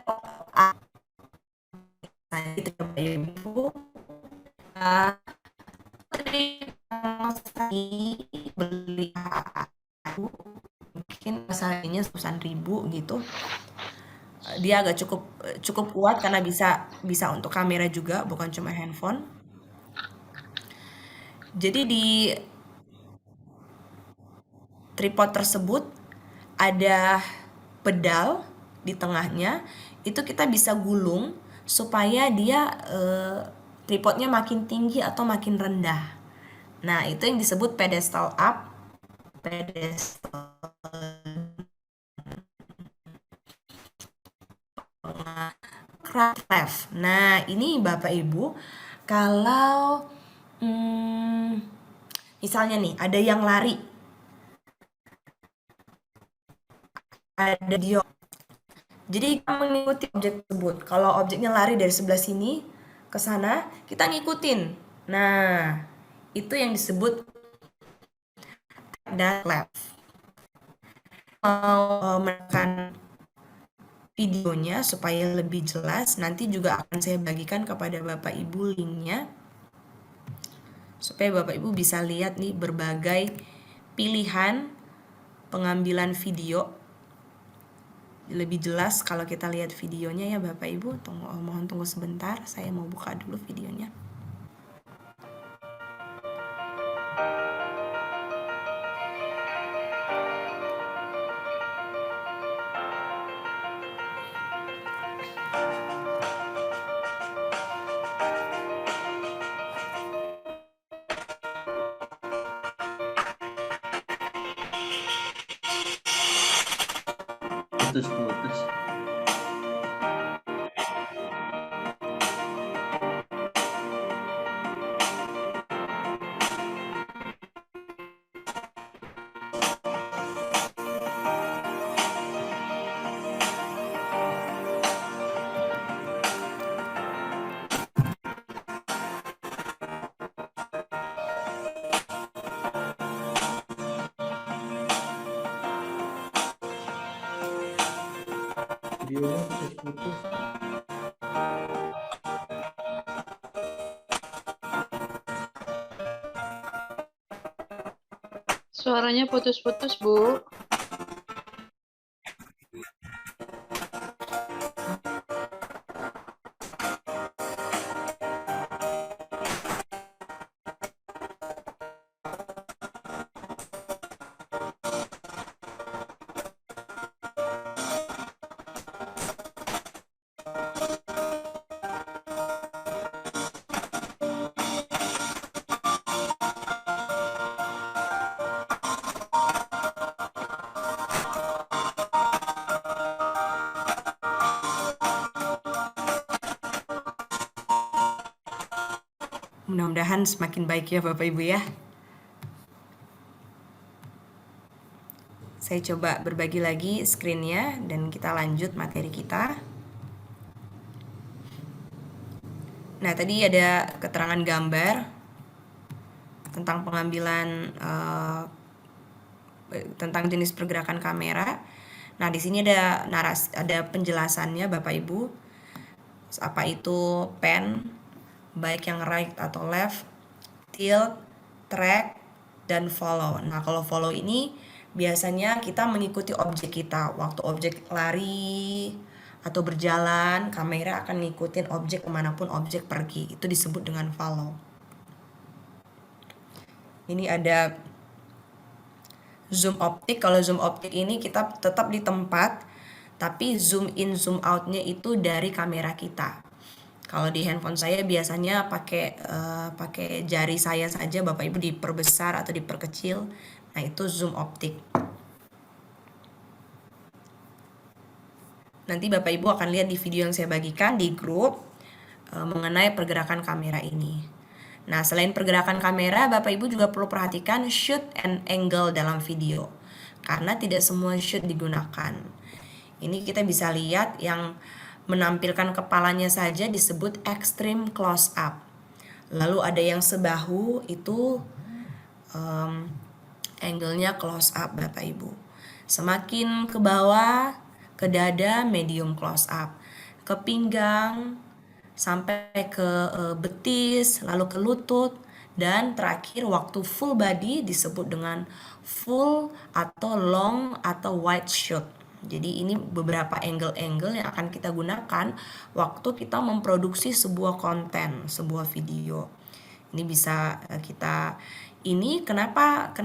Ibu beli mungkin masalahnya 9.000 gitu. Dia agak cukup kuat karena bisa untuk kamera juga, bukan cuma handphone. Jadi di tripod tersebut ada pedal di tengahnya, itu kita bisa gulung supaya dia tripodnya makin tinggi atau makin rendah. Nah, itu yang disebut pedestal up, pedestal left. Nah, ini Bapak Ibu, kalau misalnya nih ada yang lari, ada diop. Jadi kita mengikuti objek tersebut. Kalau objeknya lari dari sebelah sini ke sana, kita ngikutin. Nah, itu yang disebut dan left. Mau menekan videonya supaya lebih jelas, nanti juga akan saya bagikan kepada Bapak Ibu linknya, supaya Bapak Ibu bisa lihat nih berbagai pilihan pengambilan video. Lebih jelas kalau kita lihat videonya ya Bapak Ibu. Mohon tunggu sebentar, saya mau buka dulu videonya. Putus. Videonya putus-putus. Suaranya putus-putus, Bu. Mudah-mudahan semakin baik ya Bapak Ibu ya. Saya coba berbagi lagi screen-nya dan kita lanjut materi kita. Nah, tadi ada keterangan gambar tentang pengambilan tentang jenis pergerakan kamera. Nah, di sini ada ada penjelasannya Bapak Ibu. Apa itu pan, baik yang right atau left, tilt, track, dan follow. Nah, kalau follow ini biasanya kita mengikuti objek kita. Waktu objek lari atau berjalan, kamera akan ngikutin objek kemanapun objek pergi. Itu disebut dengan follow. Ini ada zoom optik. Kalau zoom optik ini kita tetap di tempat, tapi zoom in zoom outnya itu dari kamera kita. Kalau di handphone saya biasanya pakai jari saya saja, Bapak Ibu diperbesar atau diperkecil. Nah, itu zoom optik. Nanti Bapak Ibu akan lihat di video yang saya bagikan di grup mengenai pergerakan kamera ini. Nah, selain pergerakan kamera, Bapak Ibu juga perlu perhatikan shoot and angle dalam video. Karena tidak semua shoot digunakan. Ini kita bisa lihat yang menampilkan kepalanya saja disebut extreme close up. Lalu ada yang sebahu itu angle-nya close up Bapak Ibu. Semakin ke bawah, ke dada medium close up. Ke pinggang sampai ke betis, lalu ke lutut, dan terakhir waktu full body disebut dengan full atau long atau wide shot. Jadi ini beberapa angle-angle yang akan kita gunakan waktu kita memproduksi sebuah konten, sebuah video. Ini bisa kenapa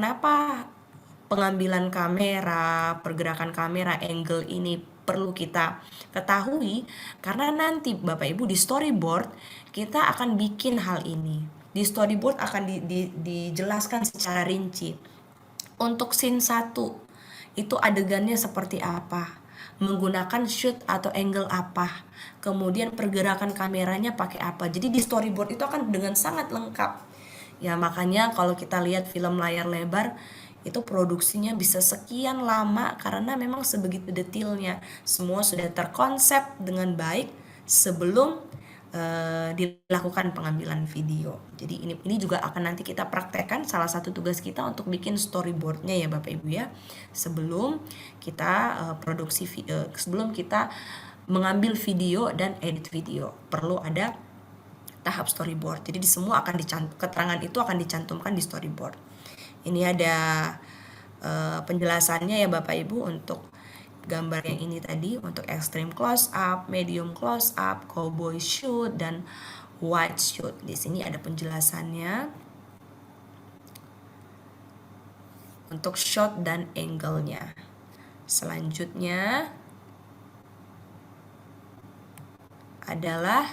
pengambilan kamera, pergerakan kamera, angle ini perlu kita ketahui, karena nanti Bapak Ibu di storyboard kita akan bikin hal ini. Di storyboard akan dijelaskan secara rinci. Untuk scene 1 itu adegannya seperti apa, menggunakan shoot atau angle apa, kemudian pergerakan kameranya pakai apa. Jadi di storyboard itu akan dengan sangat lengkap. Ya, makanya kalau kita lihat film layar lebar itu produksinya bisa sekian lama karena memang sebegitu detailnya. Semua sudah terkonsep dengan baik sebelum dilakukan pengambilan video. Jadi ini juga akan nanti kita praktekkan, salah satu tugas kita untuk bikin storyboardnya ya Bapak Ibu ya. Sebelum kita sebelum kita mengambil video dan edit video, perlu ada tahap storyboard. Jadi di semua akan keterangan itu akan dicantumkan di storyboard. Ini ada penjelasannya ya Bapak Ibu untuk gambar yang ini tadi, untuk extreme close up, medium close up, cowboy shoot, dan wide shoot. Di sini ada penjelasannya untuk shot dan angle-nya. Selanjutnya adalah,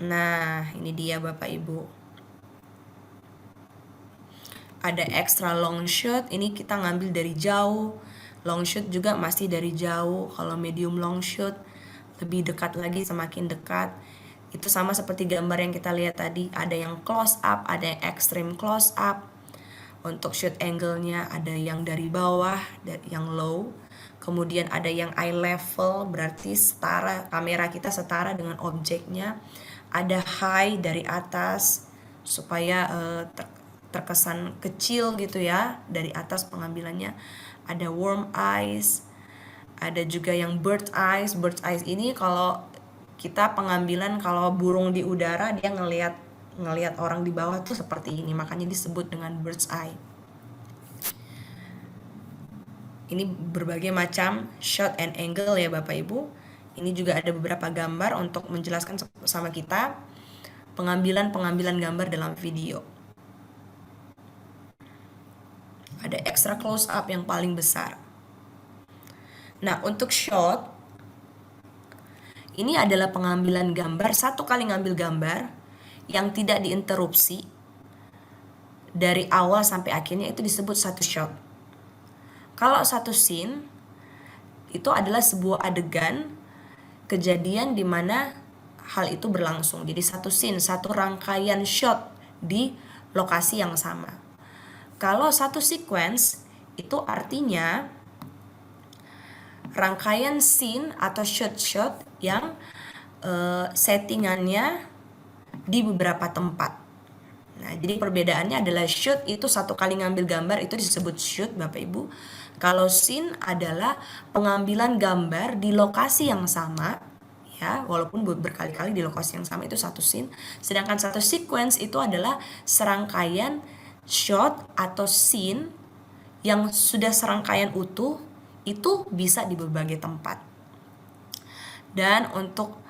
nah ini dia Bapak Ibu, ada extra long shot, ini kita ngambil dari jauh. Long shot juga masih dari jauh. Kalau medium long shot lebih dekat lagi, semakin dekat. Itu sama seperti gambar yang kita lihat tadi, ada yang close up, ada yang extreme close up. Untuk shoot angle-nya ada yang dari bawah, yang low. Kemudian ada yang eye level, berarti setara, kamera kita setara dengan objeknya. Ada high dari atas supaya terkesan kecil gitu ya dari atas pengambilannya. Ada warm eyes, ada juga yang bird eyes. Bird eyes ini kalau kita pengambilan, kalau burung di udara dia ngelihat orang di bawah tuh seperti ini, makanya disebut dengan bird's eye. Ini berbagai macam shot and angle ya Bapak Ibu. Ini juga ada beberapa gambar untuk menjelaskan sama kita pengambilan gambar dalam video. Ada extra close up yang paling besar. Nah, untuk shot ini adalah pengambilan gambar, satu kali ngambil gambar yang tidak diinterupsi dari awal sampai akhirnya, itu disebut satu shot. Kalau satu scene itu adalah sebuah adegan kejadian di mana hal itu berlangsung. Jadi satu scene, satu rangkaian shot di lokasi yang sama. Kalau satu sequence itu artinya rangkaian scene atau shot-shot yang settingannya di beberapa tempat. Nah, jadi perbedaannya adalah shoot itu satu kali ngambil gambar itu disebut shoot Bapak Ibu. Kalau scene adalah pengambilan gambar di lokasi yang sama ya, walaupun berkali-kali di lokasi yang sama, itu satu scene. Sedangkan satu sequence itu adalah serangkaian shot atau scene yang sudah serangkaian utuh, itu bisa di berbagai tempat. Dan untuk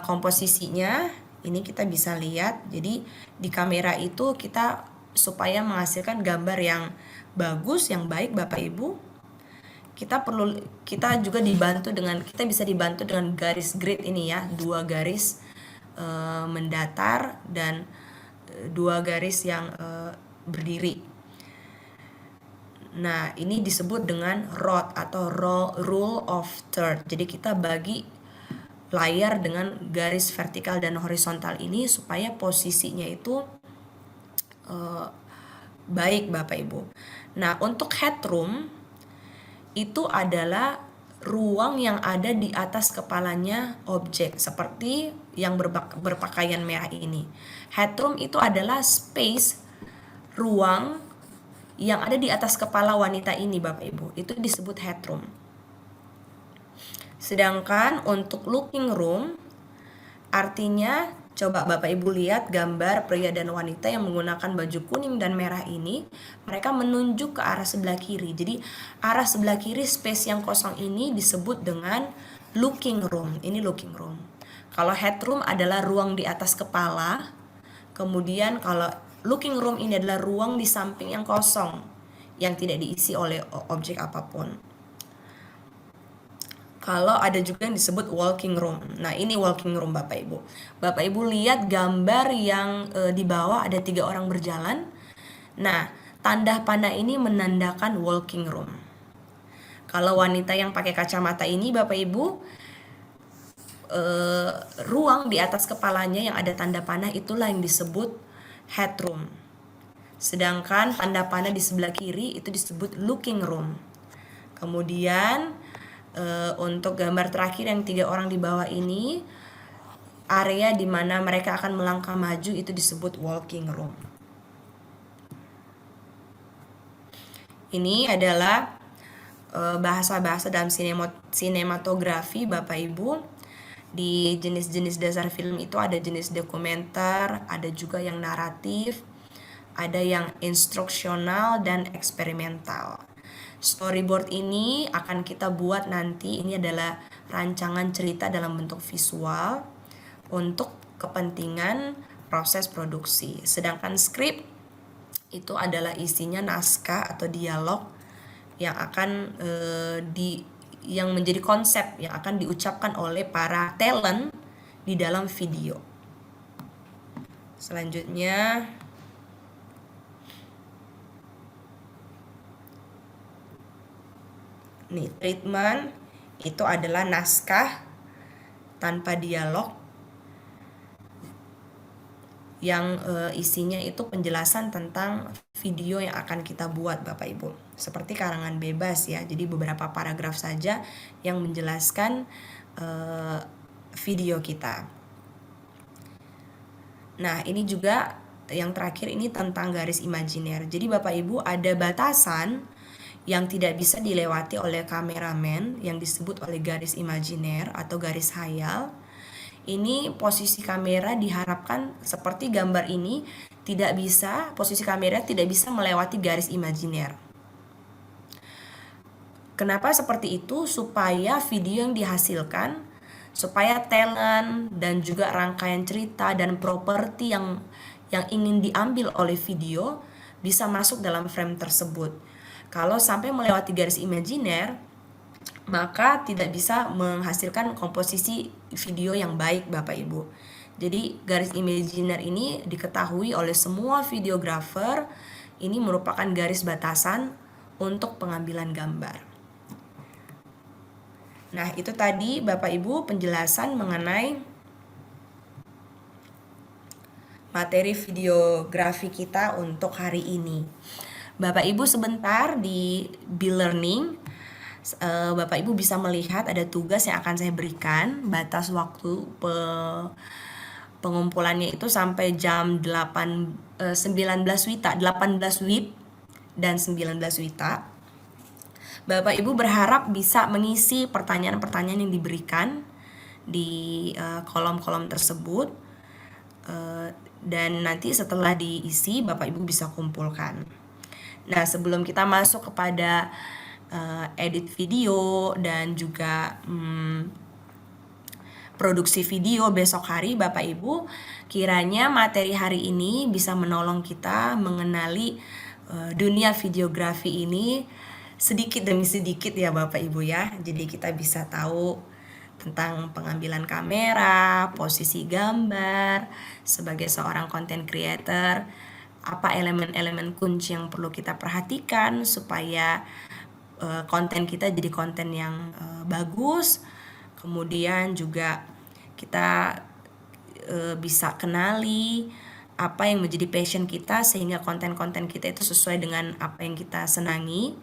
komposisinya ini kita bisa lihat, jadi di kamera itu kita supaya menghasilkan gambar yang bagus, yang baik Bapak Ibu, kita juga kita bisa dibantu dengan garis grid ini ya, 2 garis mendatar dan 2 garis yang berdiri. Nah, ini disebut dengan rod atau rule of third. Jadi kita bagi layar dengan garis vertikal dan horizontal ini supaya posisinya itu baik Bapak Ibu. Nah, untuk headroom itu adalah ruang yang ada di atas kepalanya objek, seperti yang berpakaian merah ini. Headroom itu adalah space, ruang yang ada di atas kepala wanita ini Bapak Ibu, itu disebut headroom. Sedangkan untuk looking room artinya, coba Bapak Ibu lihat gambar pria dan wanita yang menggunakan baju kuning dan merah ini, mereka menunjuk ke arah sebelah kiri. Jadi arah sebelah kiri space yang kosong ini disebut dengan looking room. Ini looking room. Kalau headroom adalah ruang di atas kepala. Kemudian kalau looking room ini adalah ruang di samping yang kosong, yang tidak diisi oleh objek apapun. Kalau ada juga yang disebut walking room. Nah, ini walking room Bapak Ibu. Bapak Ibu lihat gambar yang di bawah ada 3 orang berjalan. Nah, tanda panah ini menandakan walking room. Kalau wanita yang pakai kacamata ini Bapak Ibu, ruang di atas kepalanya yang ada tanda panah itulah yang disebut headroom. Sedangkan tanda panah di sebelah kiri itu disebut looking room. Kemudian untuk gambar terakhir yang 3 orang di bawah ini, area di mana mereka akan melangkah maju itu disebut walking room. Ini adalah bahasa-bahasa dalam sinematografi Bapak Ibu. Di jenis-jenis dasar film itu ada jenis dokumenter, ada juga yang naratif, ada yang instruksional dan eksperimental. Storyboard ini akan kita buat nanti, ini adalah rancangan cerita dalam bentuk visual untuk kepentingan proses produksi. Sedangkan skrip itu adalah isinya naskah atau dialog yang akan yang menjadi konsep yang akan diucapkan oleh para talent di dalam video. Selanjutnya nih, treatment itu adalah naskah tanpa dialog yang isinya itu penjelasan tentang video yang akan kita buat Bapak Ibu. Seperti karangan bebas ya, jadi beberapa paragraf saja yang menjelaskan video kita. Nah, ini juga yang terakhir ini tentang garis imajiner. Jadi Bapak Ibu ada batasan yang tidak bisa dilewati oleh kameramen yang disebut oleh garis imajiner atau garis hayal. Ini posisi kamera diharapkan seperti gambar ini posisi kamera tidak bisa melewati garis imajiner. Kenapa seperti itu? Supaya video yang dihasilkan, supaya talent dan juga rangkaian cerita dan properti yang ingin diambil oleh video bisa masuk dalam frame tersebut. Kalau sampai melewati garis imajiner, maka tidak bisa menghasilkan komposisi video yang baik Bapak Ibu. Jadi garis imajiner ini diketahui oleh semua videografer, ini merupakan garis batasan untuk pengambilan gambar. Nah, itu tadi Bapak Ibu penjelasan mengenai materi videografi kita untuk hari ini. Bapak Ibu sebentar di B-Learning, Bapak Ibu bisa melihat ada tugas yang akan saya berikan. Batas waktu pengumpulannya itu sampai jam 18 WIB dan 19 WITA. Bapak Ibu berharap bisa mengisi pertanyaan-pertanyaan yang diberikan di kolom-kolom tersebut, dan nanti setelah diisi Bapak Ibu bisa kumpulkan. Nah, sebelum kita masuk kepada edit video dan juga produksi video besok hari, Bapak Ibu, kiranya materi hari ini bisa menolong kita mengenali dunia videografi ini sedikit demi sedikit ya Bapak Ibu ya. Jadi kita bisa tahu tentang pengambilan kamera, posisi gambar sebagai seorang content creator, apa elemen-elemen kunci yang perlu kita perhatikan supaya konten kita jadi konten yang bagus. Kemudian juga kita bisa kenali apa yang menjadi passion kita sehingga konten-konten kita itu sesuai dengan apa yang kita senangi,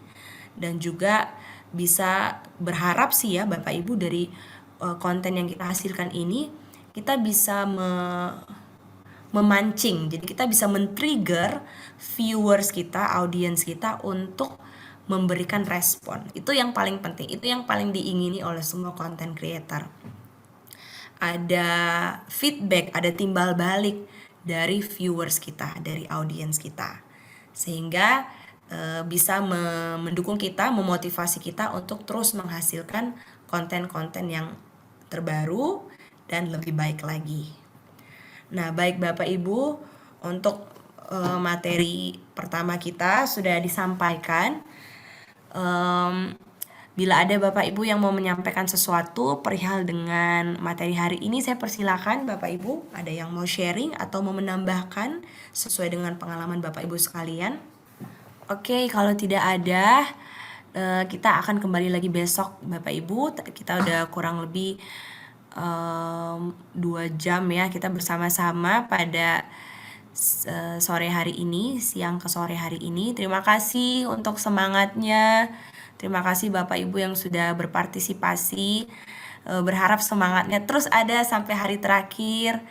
dan juga bisa berharap sih ya Bapak Ibu dari konten yang kita hasilkan ini kita bisa memancing, jadi kita bisa men-trigger viewers kita, audiens kita untuk memberikan respon. Itu yang paling penting, itu yang paling diingini oleh semua content creator. Ada feedback, ada timbal balik dari viewers kita, dari audiens kita, sehingga bisa mendukung kita, memotivasi kita untuk terus menghasilkan konten-konten yang terbaru dan lebih baik lagi. Nah, baik Bapak Ibu, untuk materi pertama kita sudah disampaikan. Bila ada Bapak Ibu yang mau menyampaikan sesuatu perihal dengan materi hari ini, saya persilakan Bapak Ibu, ada yang mau sharing atau mau menambahkan sesuai dengan pengalaman Bapak Ibu sekalian. Oke, kalau tidak ada, kita akan kembali lagi besok Bapak Ibu. Kita udah kurang lebih 2 jam ya kita bersama-sama pada sore hari ini, siang ke sore hari ini. Terima kasih untuk semangatnya. Terima kasih Bapak Ibu yang sudah berpartisipasi. Berharap semangatnya terus ada sampai hari terakhir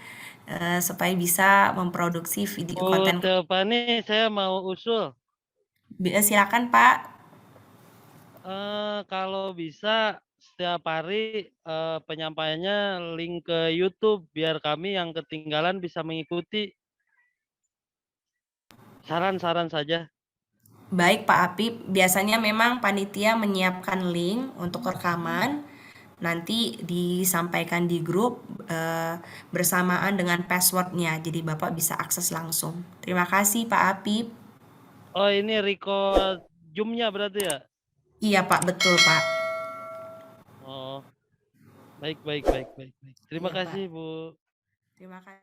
supaya bisa memproduksi video Bu konten. Teopani, saya mau usul. Silakan Pak. Kalau bisa setiap hari penyampaiannya link ke YouTube biar kami yang ketinggalan bisa mengikuti. Saran-saran saja. Baik Pak Apip, biasanya memang panitia menyiapkan link untuk rekaman, nanti disampaikan di grup bersamaan dengan passwordnya, jadi Bapak bisa akses langsung. Terima kasih Pak Apip. Oh, ini record Zoom-nya berarti ya? Iya Pak, betul Pak. Oh, baik. Terima Iya, kasih Pak. Bu. Terima kasih.